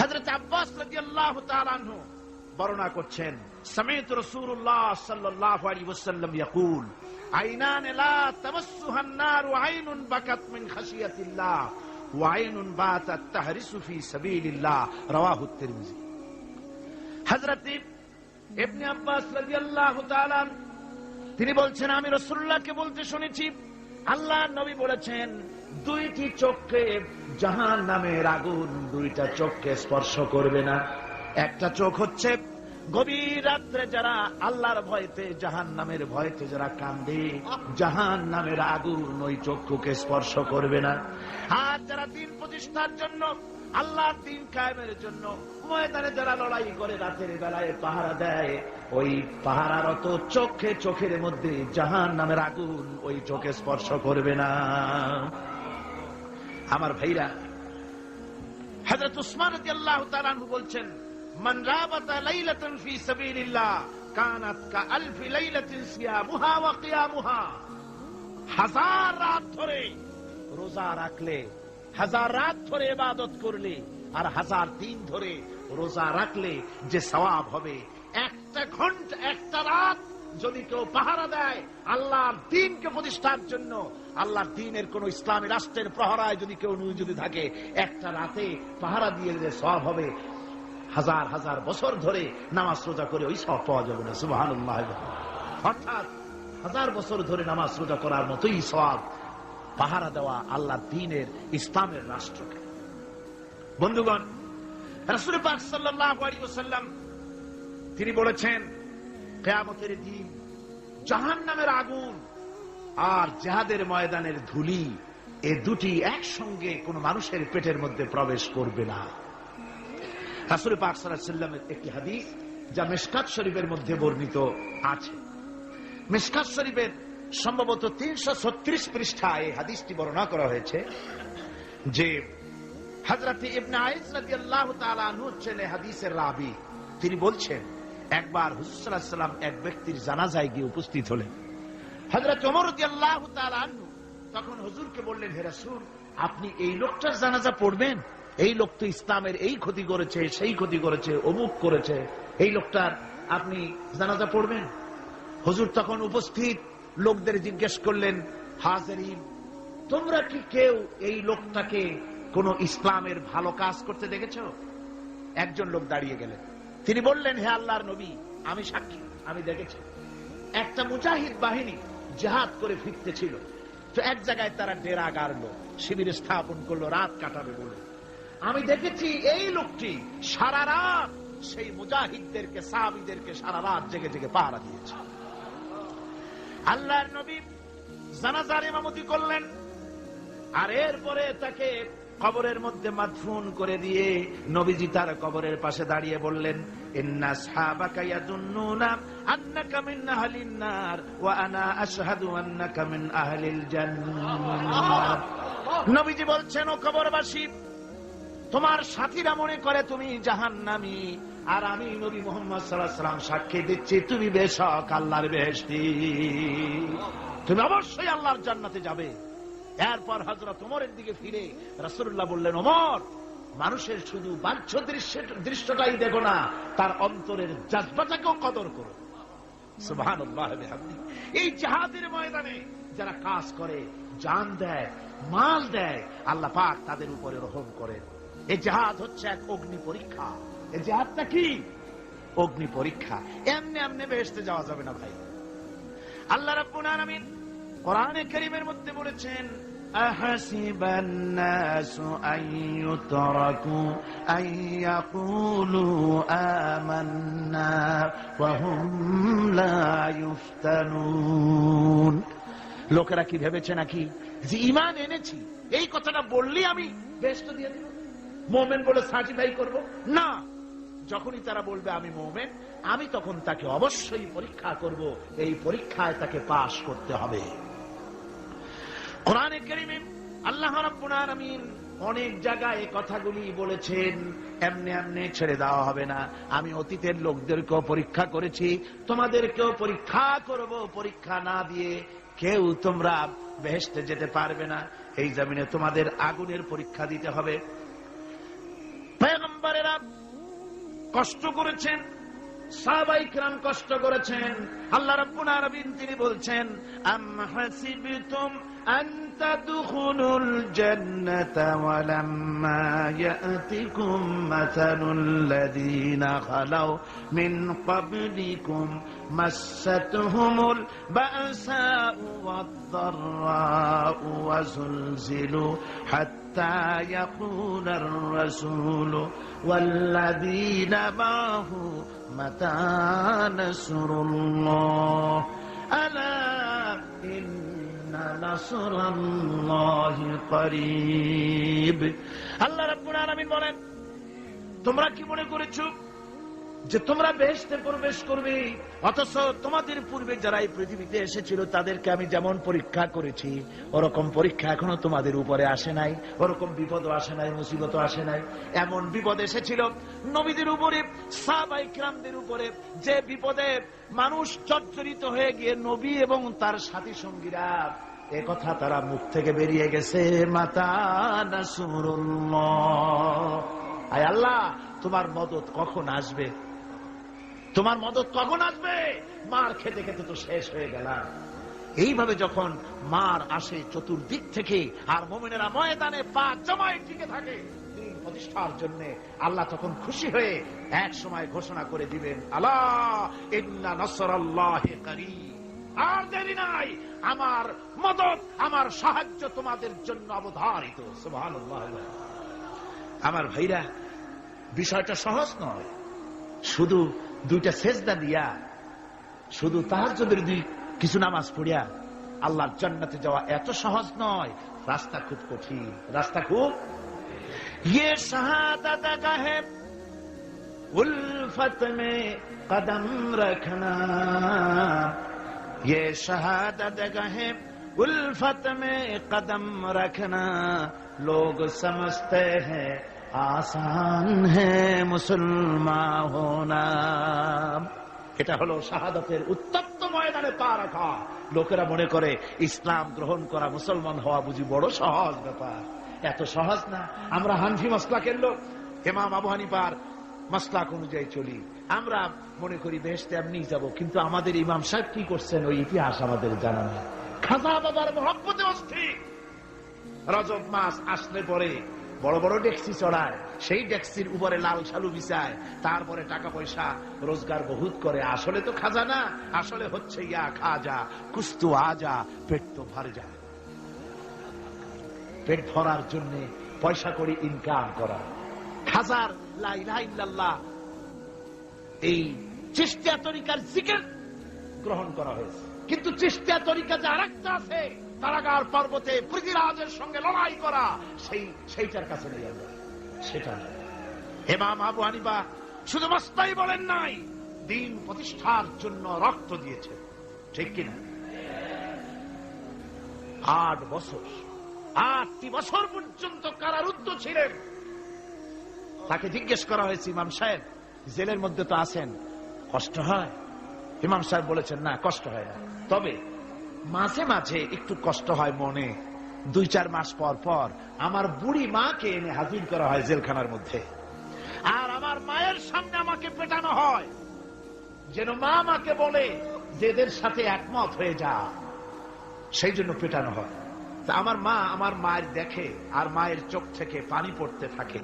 হযরত আব্বাস রাদিয়াল্লাহু তাআলা আনহু বর্ণনা করছেন, সামি'তু রাসূলুল্লাহ সাল্লাল্লাহু আলাইহি ওয়াসাল্লাম ইয়াকুল, আইনান লা তামাসসুহা আন-নার ওয়া আইনুন বাকাত মিন খাশিয়াতিল্লাহ ওয়া আইনুন বাতাত তাহরিসু ফি সাবিলিল্লাহ, রাওয়াহু তিরমিজি। হযরত ইবনে আব্বাস রাদিয়াল্লাহু তাআলা তিনি বলছেন, আমি রাসূলুল্লাহকে বলতে শুনেছি, আল্লাহর নবী বলেছেন, দুইটি চোখকে জাহান্নামের আগুন দুইটা চোখকে স্পর্শ করবে না। একটা চোখ হচ্ছে গভীর রাত্রে যারা আল্লাহর ভয়তে জাহান্নামের ভয়তে যারা কান্দে, জাহান্নামের আগুন ওই চক্ষুকে স্পর্শ করবে না। আর যারা দ্বীন প্রতিষ্ঠার জন্য, আল্লাহর দ্বীন কায়েমের জন্য ময়দানে যারা লড়াই করে, রাতের বেলায় পাহারা দেয়, ওই পাহারারত চোখের মধ্যে জাহান্নামের আগুন ওই চোখে স্পর্শ করবে না। আমার ভাইরা, হযরত উসমান রাদিয়াল্লাহু তাআলা আনহু বলছেন, মান রাবাতা লাইলাতান ফি সাবিলিল্লাহ কানাত কাআলফি লাইলাতিন সিয়ামুহা ওয়া কিয়ামুহা। হাজার রাত ধরে রোজা রাখলে, হাজার রাত ধরে ইবাদত করলে, আর হাজার দিন ধরে রোজা রাখলে যে সওয়াব হবে, একটা ঘন্টা একটা রাত যদি কেউ পাহারা দেয় আল্লাহর দ্বীনকে প্রতিষ্ঠার জন্য, আল্লাহর দ্বীনের কোন ইসলামী রাষ্ট্রের প্রহরায় যদি কেউ যদি থাকে, একটা রাতে পাহারা দিয়ে যে সওয়াব হবে, হাজার হাজার বছর ধরে নামাজ রোজা করে ওই সওয়াব পাওয়া যাবে না। সুবহানাল্লাহ। অর্থাৎ হাজার বছর ধরে নামাজ রোজা করার মতোই সওয়াব পাহারা দেওয়া আল্লাহর দ্বীনের ইসলামের রাষ্ট্রকে। বন্ধুগণ, রাসূল পাক সাল্লাল্লাহু আলাইহি ওয়াসাল্লাম তিনি বলেছেন, কিয়ামতের দিন জাহান্নামের আগুন আর জিহাদের ময়দানের ধুলি, এই দুটি একসঙ্গে কোন মানুষের পেটের মধ্যে প্রবেশ করবে না। রাসূল পাক সাল্লাল্লাহু আলাইহি ওয়াসাল্লামের একটি হাদিস যা মিশকাত শরীফের মধ্যে বর্ণিত আছে। মিশকাত শরীফের সম্ভবত 336 পৃষ্ঠায় এই হাদিসটি বর্ণনা করা হয়েছে যে হযরত ইবনে আইস রাদিয়াল্লাহু তাআলা আনহু ছেলে হাদিসের রাবী, তিনি বলছেন, একবার হুজুর সাল্লাল্লাহু আলাইহি ওয়াসাল্লাম এক ব্যক্তির জানাজায় গিয়ে উপস্থিত হলেন। হযরত ওমর রাদিয়াল্লাহু তাআলা আনহু তখন হুজুরকে বললেন, হে রাসূল, আপনি এই লোকটার জানাজা পড়বেন? এই লোক তো ইসলামের এই ক্ষতি করেছে, সেই ক্ষতি করেছে, অমুক করেছে, এই লোকটার আপনি জানাজা পড়বেন? হুজুর তখন উপস্থিত লোকদের জিজ্ঞেস করলেন, হাজিরিন, তোমরা কি কেউ এই লোকটাকে কোন ইসলামের ভালো কাজ করতে দেখেছো? একজন লোক দাঁড়িয়ে গেলেন, তিনি বললেন, হে আল্লাহর নবী, আমি সাক্ষী, আমি দেখেছি। একটা মুজাহিদ বাহিনী জিহাদ করে ফিরতে ছিল, তো এক জায়গায় তারা ডেরা গাড়লো, শিবির স্থাপন করলো, রাত কাটাবে বলে। আমি দেখেছি এই লোকটি সারা রাত সেই মুজাহিদদেরকে, সাহাবীদেরকে সারা রাত জেগে জেগে পাহারা দিয়েছে। আল্লাহর নবী জানাজার ইমামতি করলেন, আর এরপরে তাকে কবরের মধ্যে মাদফুন করে দিয়ে নবীজি তার কবরের পাশে দাঁড়িয়ে বললেন, ইন্না আসহাবাকা ইয়াযুন্নুনা আন্নাকা মিন আহলিন নার ওয়া আনা আশহাদু আন্নাকা মিন আহলিল জান্নাহ। নবীজি বলছেন, ও কবরবাসী, তোমার সাথীরা মনে করে তুমি জাহান্নামী, আর আমি নবী মুহাম্মদ সাল্লাল্লাহু আলাইহি ওয়াসাল্লাম সাক্ষী দিচ্ছি তুমি বেশক আল্লাহর বেহেশতি, তুমি অবশ্যই আল্লাহর জান্নাতে যাবে। এরপর হযরত ওমরের দিকে ফিরে রাসূলুল্লাহ বললেন, ওমর, মানুষের শুধু বাহ্য দৃশ্যটাই দেখো না, তার অন্তরের জজবাটাকেও কদর করো। সুবহানাল্লাহ বিহামদিহি। এই জিহাদের ময়দানে যারা কাজ করে, জান দেয়, মাল দেয়, আল্লাহ পাক তাদের উপরে রহম করেন। এই জিহাদ হচ্ছে এক অগ্নি পরীক্ষা। এই জিহাদটা কি? অগ্নি পরীক্ষা। এমনি এমনি বেহেশতে যাওয়া যাবে না ভাই। আল্লাহ রাব্বুল আলামিন কোরআনে কারীমের মধ্যে বলেছেন, আহাসিবান নাসু আন ইউতরাকু আন ইয়াকুলু আমান্না ওয়া হুম লা ইফতানুন। লোকেরা কি ভেবেছে নাকি যে ঈমান এনেছি এই কথাটা বললেই আমি বেহেশত দিয়ে দেব, মুমিন বলে সার্টিফাই করব? না, যখনই তারা বলবে আমি মুমিন, আমি তখন তাকে অবশ্যই পরীক্ষা করব, এই পরীক্ষায় তাকে পাস করতে হবে। কোরআনে কারীমে আল্লাহ রাব্বুল আলামিন অনেক জায়গায় এই কথাগুলি বলেছেন, এমনি এমনি ছেড়ে দেওয়া হবে না। আমি অতীতের লোকদেরকেও পরীক্ষা করেছি, তোমাদেরকেও পরীক্ষা করব। পরীক্ষা না দিয়ে কেউ তোমরা বেহেশতে যেতে পারবে না। এই জমিনে তোমাদের আগুনের পরীক্ষা দিতে হবে। পয়গম্বরেরা কষ্ট করেছেন, সাহাবায়ে কিরাম কষ্ট করেছেন। আল্লাহ রাব্বুল আলামিন তিনি বলছেন, আম হাসিবতুম আন তাদখুলুল জান্নাতা ওয়া লাম্মা ইয়াতিকুম মাসালুল লাযীনা খালাউ মিন ক্বাবলিকুম মাসাতহুমুল বাসাউ ওয়াদ-দাররাউ ওয়া যুলজিলু হাত্তা ইয়াকুলার রাসূলু ওয়াল্লাযীনা মা'হু মাতা নাসরুল্লাহ আলা ইন্না নাসরাল্লাহি করিব। আল্লাহ রাব্বুল আলামিন বলেন, তোমরা কি মনে করেছো যে তোমরা বেহেশতে প্রবেশ করবে, অথচ তোমাদের পূর্বে যারা এই পৃথিবীতে এসেছিল তাদেরকে আমি যেমন পরীক্ষা করেছি ওরকম পরীক্ষা এখনো তোমাদের উপরে আসে নাই, ওরকম বিপদও আসে নাই, মুসিবতও আসে নাই। এমন বিপদ এসেছিল নবীদের উপরে, সাহাবায়ে কিরামদের উপরে, যে বিপদে মানুষ জর্জরিত হয়ে গিয়ে নবী এবং তার সাথী সঙ্গীরা একথা তারা মুখ থেকে বেরিয়ে গেছে, মাতা নাসরুল্লাহ, আয় আল্লাহ তোমার মদত কখন আসবে, তোমার মদত কখন আসবে, মার খেতে খেতে তো শেষ হয়ে গেলাম। এইভাবে যখন মার আসে চতুর্দিক থেকে আর মুমিনেরা ময়দানে পা জমায়ে টিকে থাকে দিন প্রতিষ্ঠার জন্য, আল্লাহ তখন খুশি হয়ে এক সময় ঘোষণা করে দিবেন, আলা ইন্না নাসরাল্লাহি করিব, আর দেরি নাই, আমার মদত আমার সাহায্য তোমাদের জন্য অবধারিত। সুবহানাল্লাহ। আমার ভাইরা, বিষয়টা সহজ নয়। শুধু দুইটা সেজদা দিয়া, শুধু তাহাজ্জুদের কিছু নামাজ পড়িয়া আল্লাহর জান্নাতে যাওয়া এত সহজ নয়, রাস্তা খুব কঠিন, রাস্তা খুব। ये शहादत का है उल्फत में कदम रखना, ये शहादत का है उल्फत में कदम रखना, लोग समझते हैं आसान है मुसलमान होना। এটা হলো শাহাদাতের উত্তপ্ত ময়দানে পা রাখা। লোকেরা মনে করে ইসলাম গ্রহণ করা, মুসলমান হওয়া বুঝি বড় সহজ ব্যাপার। এত সহজ না। আমরা হানফি মাসলাকের লোক, ইমাম আবু হানিফার মাসলাক অনুযায়ী চলি। আমরা মনে করি বেহেশতে এমনি যাব, কিন্তু আমাদের ইমাম সাহেব কি করছেন ওই ইতিহাস আমাদের জানা নেই। খাজা বাবার মহব্বতে অস্থির। রজব মাস আসলে পরে বড় বড় ডেক্সি চড়ায়, সেই ডেক্সির উপরে লাল শালু বিছায়, তারপরে টাকা পয়সা রোজগার বহুত করে। আসলে তো খাজা না, আসলে হচ্ছে ইয়া খাজা কুস্তু আজা, পেট তো ভর যায়। পেট ভরার জন্য পয়সা করে ইনকাম করা। খাজার লা ইলাহা ইল্লাল্লাহ এই চিশতিয়া তরিকার জিকির গ্রহণ করা হয়েছে, কিন্তু চিশতিয়া তরিকা যে আরেকটা আছে, কারাগার পর্বতে পৃথিবীরাজের সঙ্গে লড়াই করা, সেইটার কাছে নেই আমরা, সেটা নেই। ইমাম আবু হানিফা শুধু মাসলাই বলেন নাই, দ্বীন প্রতিষ্ঠার জন্য রক্ত দিয়েছে, ঠিক কিনা? 8টি বছর পর্যন্ত কারারুদ্ধ ছিলেন। তাকে জিজ্ঞেস করা হয়েছে, ইমাম সাহেব জেলের মধ্যে তো আছেন, কষ্ট হয়? ইমাম সাহেব বলেছেন, না কষ্ট হয় না, তবে মাঝে মাঝে একটু কষ্ট হয় মনে। 2-4 মাস পর পর আমার বুড়ি মাকে এনে হাজির করা হয় জেলখানার মধ্যে, আর আমার মায়ের সামনে আমাকে পেটানো হয়, যেন মা আমাকে বলে যে এদের সাথে একমত হয়ে যা, সেই জন্য পেটানো হয়। তা আমার মা আমার মায়ের দেখে, আর মায়ের চোখ থেকে পানি পড়তে থাকে,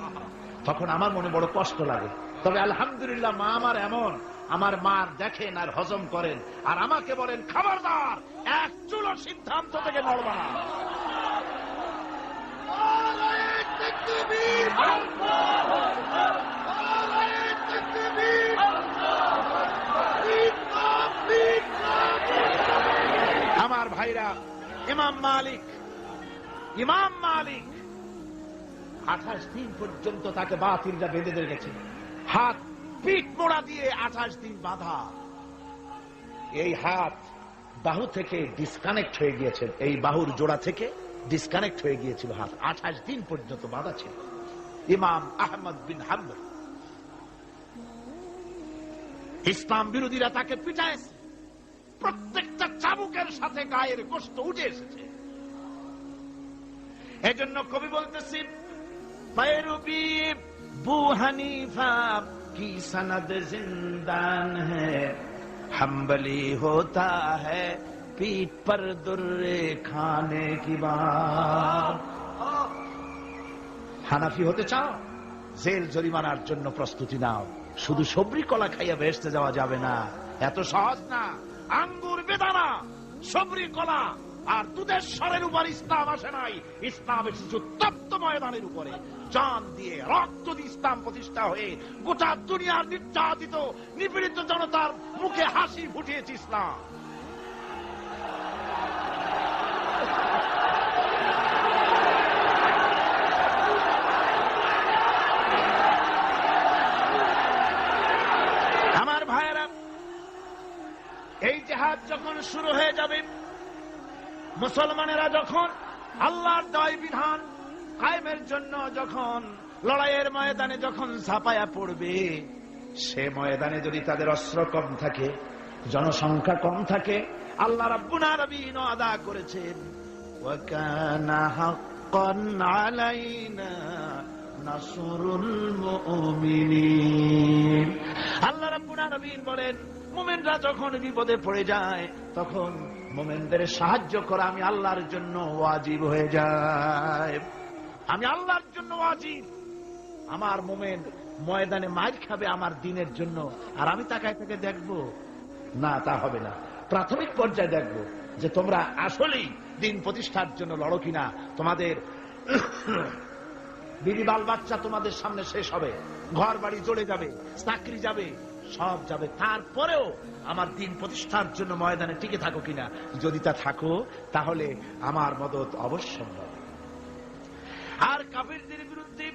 তখন আমার মনে বড় কষ্ট লাগে। তবে আলহামদুলিল্লাহ মা আমার এমন, আমার মার দেখেন আর হজম করেন, আর আমাকে বলেন খবরদার এক চুলো সিদ্ধান্ত থেকে নড়বা না। আমার ভাইরা, ইমাম মালিক 28 দিন পর্যন্ত তাকে বাতিলরা বেঁধে রেখেছে, হাত পিঠ মোড়া দিয়ে 28 দিন বাঁধা। এই হাত বাহু থেকে ডিসকানেক্ট হয়ে গিয়েছে, এই বাহুর জোড়া থেকে ডিসকানেক্ট হয়ে গিয়েছিল হাত, 28 দিন পর্যন্ত বাঁধা ছিল। ইমাম আহমদ বিন হাম্বল, ইসলাম বিরোধীরা তাকে পিটাইছে, প্রত্যেকটা চাবুকের সাথে গায়ের গোশত উঠে এসেছে। এজন্য কবি বলতেছি, বু হানিফা की सनद जिंदान है, हम्बली होता है पीठ पर दुर्रे खाने की बात। হানাফি হতে চাও, জেল জরিমানার জন্য প্রস্তুতি নাও। শুধু সবরি কলা খাইয়া বেহেশতে যাওয়া যাবে না, এত সহজ না। আঙ্গুর, বেদানা, সবরি কলা আর দুধের স্বরের উপর ইসলাম আসে নাই। ইসলাম এসেছে তপ্ত ময়দানের উপরে, জান দিয়ে রক্ত দিয়ে ইসলাম প্রতিষ্ঠা হয়ে গোটা দুনিয়ার নির্যাতিত নিপীড়িত জনতার মুখে হাসি ফুটিয়েছে ইসলাম। আমার ভাইয়েরা, এই জিহাদ যখন শুরু হয়ে যাবে, মুসলমানেরা যখন আল্লাহর দয় বিধান কায়েমের জন্য যখন লড়াইয়ের ময়দানে যখন ঝাঁপায়া পড়বে, সে ময়দানে যদি তাদের অস্ত্র কম থাকে, জনসংখ্যা কম থাকে, আল্লাহ রাব্বুল আলামিন ওয়াদা করেছেন, ওয়া কানা হাক্কান আলাইনা নাসরুল মুমিনিন। আল্লাহ রাব্বুল আলামিন বলেন, মুমিনরা যখন বিপদে পড়ে যায় তখন মুমিনদের সাহায্য করা আমি আল্লাহর জন্য ওয়াজিব হয়ে যায়। আমি আল্লাহর জন্য ওয়াজিব। আমার মুমিন ময়দানে মার খাবে আমার দিনের জন্য, আর আমি তাকায় থেকে দেখবো না, তা হবে না। প্রাথমিক পর্যায়ে দেখবো যে তোমরা আসলেই দিন প্রতিষ্ঠার জন্য লড়ো কিনা। তোমাদের বিবি বাল বাচ্চা তোমাদের সামনে শেষ হবে, ঘর বাড়ি চলে যাবে, চাকরি যাবে, সব যাবে, তারপরেও আমার দিন প্রতিষ্ঠার জন্য ময়দানে টিকে থাকো কিনা। যদি তা থাকো তাহলে আমার মদত অবশ্যম্ভব। আর কাফিরদের বিরুদ্ধে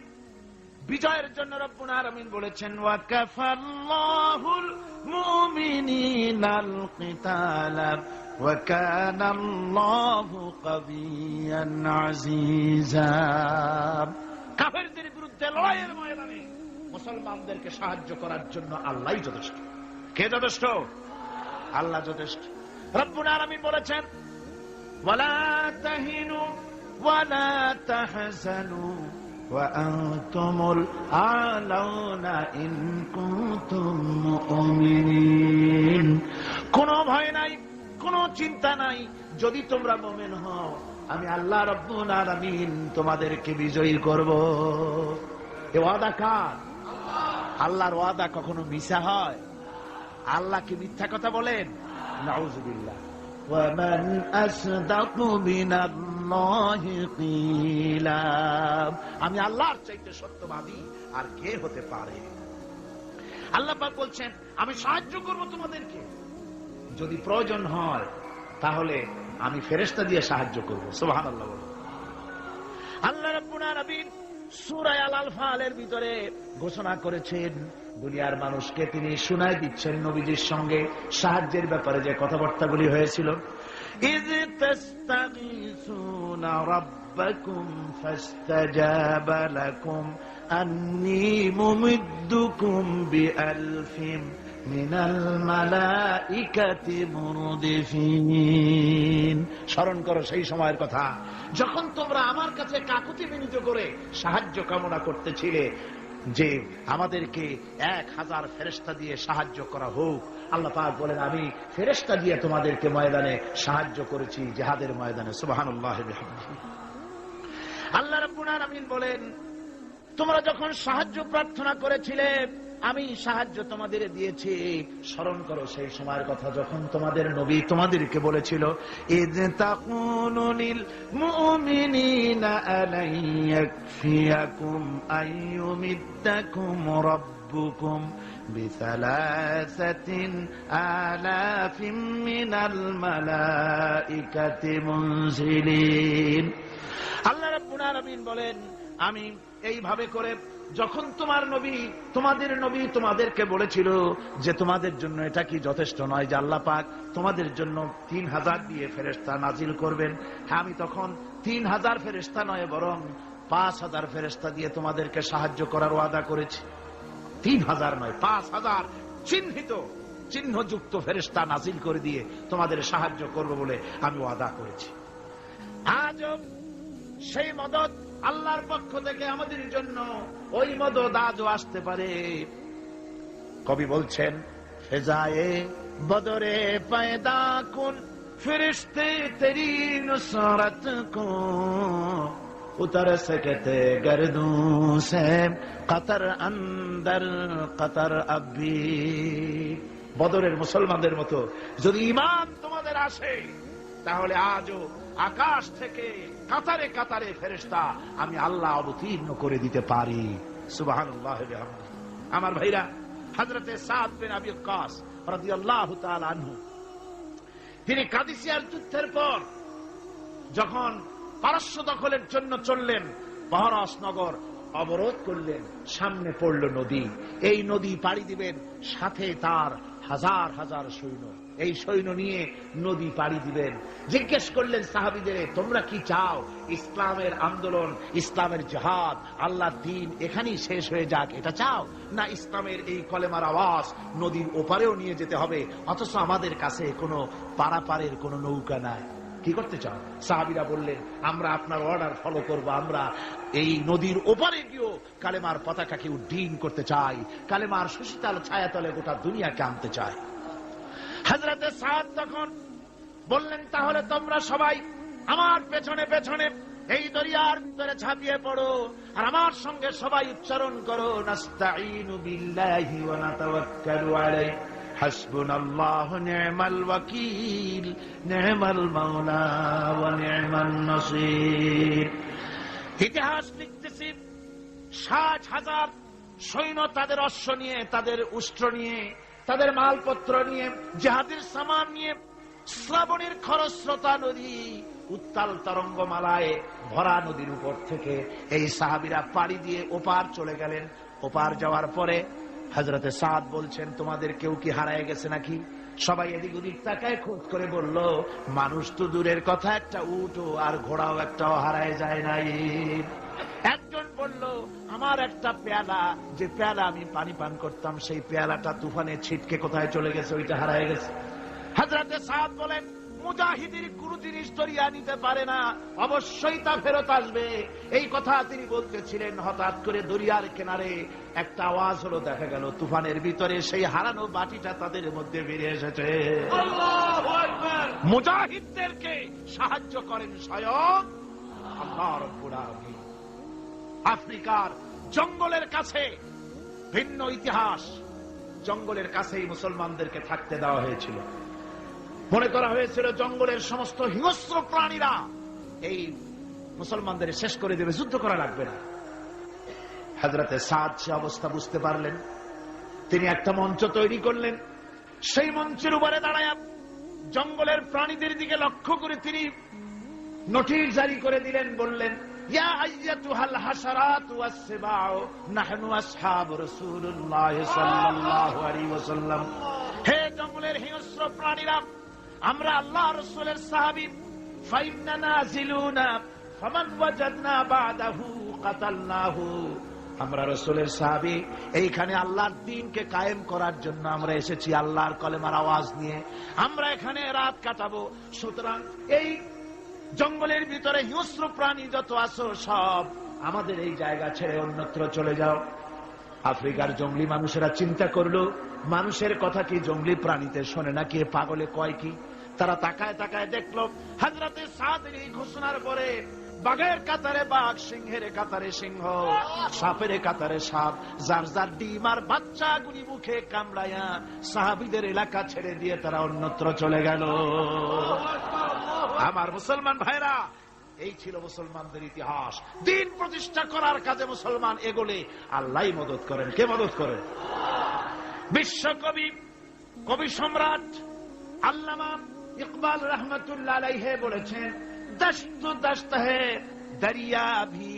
বিজয়ের জন্য রব্বুল আলামিন বলেছেন, ওয়া কাফাল্লাহুল মুমিনিনাল কিতালা ওয়া কানাল্লাহু কাবিয়ান আজিজা। কাফিরদের বিরুদ্ধে লড়াইয়ের ময়দানে মুসলমানদেরকে সাহায্য করার জন্য আল্লাহই যথেষ্ট। কে যথেষ্ট? আল্লাহ যথেষ্ট। রব্বুল আলামিন বলেছেন, ওয়ালা তাহিনু ওয়ালা তাহজানু ওয়া আনতুমুল আলাউনা ইন কুনতুম মুমিনিন। কোনো ভয় নাই, কোনো চিন্তা নাই, যদি তোমরা মুমিন হও আমি আল্লাহ রব্বুল আলামিন তোমাদেরকে বিজয়ী করব। এ ওয়াদা কার? আল্লাহর ওয়াদা কখনো মিথ্যা হয়? আল্লাহ কি মিথ্যা কথা বলেন? নাউযুবিল্লাহ। ওয়া মান আসদাকু মিনাল্লাহি কিলা। আমি আল্লাহর চাইতে সত্যবাদী আর কে হতে পারে? আল্লাহ পাক বলছেন, আমি সাহায্য করব তোমাদেরকে, যদি প্রয়োজন হয় তাহলে আমি ফেরেশতা দিয়ে সাহায্য করব। সুবহানাল্লাহ। আল্লাহ রাব্বুল আলামিন সূরা আল-আনফালের ভিতরে ঘোষণা করেছেন, দুনিয়ার মানুষকে তিনি শুনায় দিচ্ছেন নবীজির সঙ্গে সাহায্যের ব্যাপারে যে কথাবার্তাগুলি হয়েছিল। ইয তাস্তাগীসুনা রাব্বাকুম ফাস্তাজাবা লাকুম আন্নী মুমিদ্দুকুম বিআলফিন মিনাল মালাইকাতি মুরদিফিন। স্মরণ করো সেই সময়ের কথা যখন তোমরা আমার কাছে কাকুতি মিনতি করে সাহায্য কামনা করতেছিলে যে আমাদেরকে 1000 ফেরেশতা দিয়ে সাহায্য করা হোক। আল্লাহ পাক বলেন, আমি ফেরেশতা দিয়ে তোমাদেরকে ময়দানে সাহায্য করেছি, জিহাদের ময়দানে। সুবহানাল্লাহ বিহামদিহি। আল্লাহ রাব্বুল আলামিন বলেন, তোমরা যখন সাহায্য প্রার্থনা করেছিলে আমি সাহায্য তোমাদের দিয়েছি। স্মরণ করো সেই সময়ের কথা যখন তোমাদের নবী তোমাদেরকে বলেছিল, ইয তাকুলু লিল মুমিনিনা আলাই ইয়াকফিয়াকুম আইয়ুমিদ্দাকুম রাব্বুকুম বিসালাসাতিন আলাফিন মিনাল মালাইকাতি মুনজিলিন। আল্লাহ রাব্বুল আলামিন বলেন, আমি এইভাবে করে যখন তোমাদের নবী তোমাদেরকে বলেছিল যে তোমাদের জন্য এটা কি যথেষ্ট নয় যে আল্লাহ পাক তোমাদের জন্য 3000 দিয়ে ফেরেশতা নাজিল করবেন, হ্যাঁ আমি তখন 3000 ফেরেশতা নয় বরং 5000 ফেরেশতা দিয়ে তোমাদেরকে সাহায্য করার ওয়াদা করেছি। 3000 নয়, 5000 চিহ্নযুক্ত ফেরেশতা নাজিল করে দিয়ে তোমাদের সাহায্য করব বলে আমি ওয়াদা করেছি। আজ সেই মদত আল্লাহর পক্ষ থেকে আমাদের জন্য ওই মদত আজও আসতে পারে। কবি বলছেন, ফেজায়ে বদরে পয়দা কুন ফিরিস্তে তেরি নুসরত কো উতর সকতে গর্দু সে কতর অন্দর কতর আবি। বদরের মুসলমানদের মতো যদি ঈমান তোমাদের আসে, তাহলে আজও আকাশ থেকে কাতারে কাতারে ফেরেশতা আমি আল্লাহ অবতীর্ণ করে দিতে পারি। সুবহানাল্লাহ ওয়া বিহামদিহি। আমার ভাইরা, হযরতে সাদ বিন আবি ওয়াক্কাস রাদিয়াল্লাহু তাআলা আনহু, তিনি কাদিসিয়ার যুদ্ধের পর যখন পারস্য দখলের জন্য চললেন, বহরাস নগর অবরোধ করলেন, সামনে পড়ল নদী। এই নদী পাড়ি দিবেন, সাথে তার হাজার হাজার সৈন্য, এই সৈন্য নিয়ে নদী পাড়ি দিবেন। জিজ্ঞেস করলেন সাহাবীদের, তোমরা কি চাও ইসলামের আন্দোলন, ইসলামের জিহাদ, আল্লাহর দ্বীন এখানেই শেষ হয়ে যাক, এটা চাও, না ইসলামের এই কলেমার আওয়াজ নদীর ওপারেও নিয়ে যেতে হবে, অথচ আমাদের কাছে কোনো পারাপারের কোনো নৌকা নাই, কি করতে চাও? সাহাবীরা বললেন, আমরা আপনার অর্ডার ফলো করব, আমরা এই নদীর ওপারে গিয়েও কালেমার পতাকাকে উড্ডীন করতে চাই, কালেমার সুশীতল ছায়াতলে গোটা দুনিয়াকে আনতে চাই। হযরতে সাদ তখন বললেন, তাহলে তোমরা সবাই আমার পেছনে পেছনে এই দরিয়ার ভিতরে ঝাঁপিয়ে পড়ো, আর আমার সঙ্গে সবাই উচ্চারণ করো, নাস্তাঈনু বিল্লাহি ওয়া নাতাওয়াক্কালু আলাইহি হাসবুনাল্লাহু নি'মাল ওয়াকিল নি'মাল মাওলা ওয়া নি'মান নাসির। ইতিহাস লিখতেছি, ৬০,০০০ সৈন্য তাদের অশ্ব নিয়ে, তাদের উষ্ট্র নিয়ে, তাদের মালপত্র নিয়ে, জিহাদের সামান নিয়ে শ্রাবণের খরস্রোতা নদী, উত্তাল তরঙ্গমালায় ভরা নদীর উপর থেকে এই সাহাবীরা পাড়ি দিয়ে ওপার চলে গেলেন। ওপার যাওয়ার পরে হযরতে সাদ বলছেন, তোমাদের কেউ কি হারায় গেছে নাকি? সবাই এদিক ওদিক তাকায়, খোঁজ করে বলল, মানুষ তো দূরের কথা, একটা উটও আর ঘোড়াও একটাও হারায় যায় নাই। একজন বলল, আমার একটা পেয়ালা, যে পেয়ালা আমি পানি পান করতাম, সেই পেয়ালাটা তুফানে ছিটকে কোথায় চলে গেছে, ওইটা হারায় গেছে। হযরতে সাদ বলেন, মুজাহিদের কোন জিনিস দরিয়া নিতে পারে না, অবশ্যই তা ফেরত আসবে। এই কথা তিনি বলতেছিলেন, হঠাৎ করে দরিয়ার কিনারে একটা আওয়াজ হলো, দেখা গেল তুফানের ভিতরে সেই হারানো বাটিটা তাদের মধ্যে বেরিয়ে এসেছে। আল্লাহু আকবার। মুজাহিদদেরকে সাহায্য করেন স্বয়ং আল্লাহ রাব্বুল আলামিন। আফ্রিকার জঙ্গলের কাছে ভিন্ন ইতিহাস, জঙ্গলের কাছেই মুসলমানদেরকে থাকতে দেওয়া হয়েছিল। মনে করা হয়েছিল জঙ্গলের সমস্ত হিংস্র প্রাণীরা এই মুসলমানদের শেষ করে দেবে, যুদ্ধ করা লাগবে না। হযরতে সাদ সে অবস্থা বুঝতে পারলেন, তিনি একটা মঞ্চ তৈরি করলেন। সেই মঞ্চের উপরে দাঁড়ায় জঙ্গলের প্রাণীদের দিকে লক্ষ্য করে তিনি নোটিশ জারি করে দিলেন, বললেন, ইয়া আইয়াতুহাল হাশারাতু ওয়াস-সিবাউ নাহনু আসহাবু রাসূলুল্লাহ সাল্লাল্লাহু আলাইহি ওয়াসাল্লাম। হে জঙ্গলের হিংস্র প্রাণীরা, আমরা আল্লাহ রাসূলের সাহাবী, ফাইন্না নাজিলুনা ফামান ওয়াজাদনা বাদাহু কাতালনাহু। আমরা রাসূলের সাহাবী, এইখানে আল্লাহর দ্বীনকে কায়েম করার জন্য আমরা এসেছি, আল্লাহর কলেমার আওয়াজ নিয়ে আমরা এখানে রাত কাটাবো। সুতরাং এই জঙ্গলের ভিতরে হিংস্র প্রাণী যত আছো, সব আমাদের এই জায়গা ছেড়ে অন্যত্র চলে যাও। আফ্রিকার জঙ্গলি মানুষেরা চিন্তা করলো, মানুষের কথা কি জঙ্গলি প্রাণীতে শোনে নাকি, পাগলে কয় কি? তারা তাকায় তাকায় দেখলো, হযরতে সাদের এই ঘোষণার পরে বাঘের কাতারে বাঘ, সিংহের কাতারে সিংহ, সাপের কাতারে সাপ, যার যার ডিম আর বাচ্চাগুলি মুখে কামড়ায়া সাহাবীদের এলাকা ছেড়ে দিয়ে তারা অন্যত্র চলে গেল। আমার মুসলমান ভাইরা, এই ছিল মুসলমানদের ইতিহাস। দ্বীন প্রতিষ্ঠা করার কাজে মুসলমান এগোলে আল্লাহই মদত করেন। কে মদত করেন? বিশ্বকবি, কবি সম্রাট আল্লামা ইকবাল রহমতুল্লাহ আলাইহি বলেছেন, দশত দশত है दरिया भी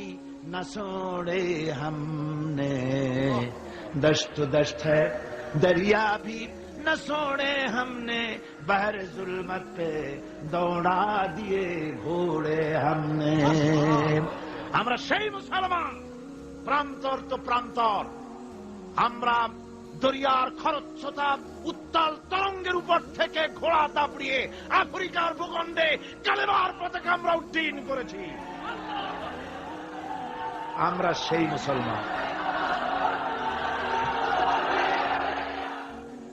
न छोड़े हमने, दशत दशत है दरिया भी न छोड़े हमने, बहर जुल्मत पे दौड़ा दिए घोड़े हमने। আমরা সেই মুসলমান, প্রান্তর তো প্রান্তর, আমরা দরিয়ার খরস্রোতা উত্তাল তরঙ্গের উপর থেকে ঘোড়া দাপড়িয়ে আফ্রিকার ভূখণ্ডে কালেমার পতাকা আমরা উড্ডীন করেছি। আমরা সেই মুসলমান।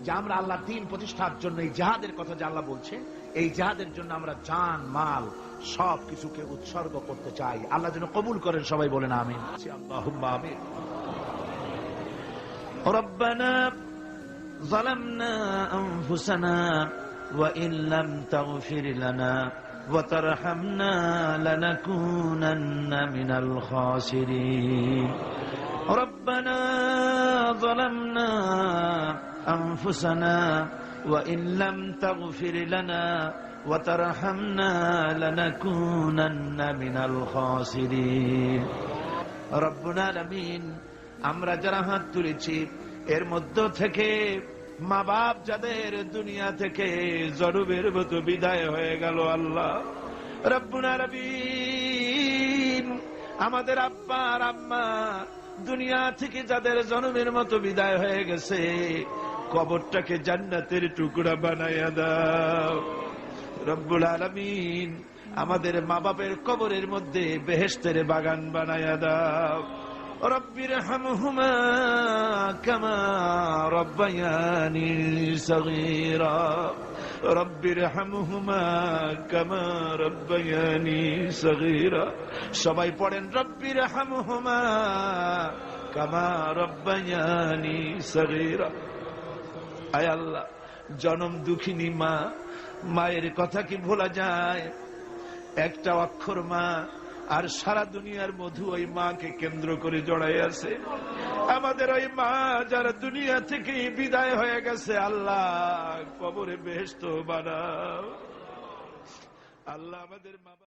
যে আমরা আল্লাহ দ্বীন প্রতিষ্ঠার জন্য এই জিহাদের কথা যে আল্লাহ বলছে, এই জিহাদের জন্য আমরা জান মাল সব কিছুকে উৎসর্গ করতে চাই। আল্লাহ যেন কবুল করেন, সবাই বলেন আমিন। আল্লাহুম্মা আমিন। রব্বানা যালামনা আনফুসানা ওয়া ইন লাম তাগফির লানা ওয়া তারহামনা লানাকুনান্না মিনাল খাসিরিন। রব্বানা যালামনা আনফুসানা ওয়া ইন লাম তাগফির লানা ওয়া তারহামনা লানাকুনান্না মিনাল খাসিরিন। রব্বুল আলামিন, আমরা যারা হাত তুলেছি এর মধ্য থেকে মা বাপ যাদের দুনিয়া থেকে জরুবের মতো বিদায় হয়ে গেল, আল্লাহ রব্বুল আলামিন, আমাদের আব্বা আর আম্মা দুনিয়া থেকে যাদের জনমের মতো বিদায় হয়ে গেছে, কবরটাকে জান্নাতের টুকরা বানাইয়া দাও রব্বুল আলামিন। আমাদের মা বাপের কবরের মধ্যে বেহেশতের বাগান বানাইয়া দাও। রব্বির হামহুমা কামা রব্বায়ানি সগীরা, রব্বির হামহুমা কামা রব্বায়ানি সগীরা। সবাই পড়েন রব্বির হামহুমা কামা রব্বায়ানি সগীরা। আয় আল্লাহ, জনম দুঃখিনী মা, মায়ের কথা কি ভোলা যায়? একটা অক্ষর মা, আর সারা দুনিয়ার মধু ওই মাকে কেন্দ্র করে জড়াই আছে। আমাদের ওই মা যারা দুনিয়া থেকে বিদায় হয়ে গেছে, আল্লাহ কবরে বেহেশত বানাও। আল্লাহ আমাদের মা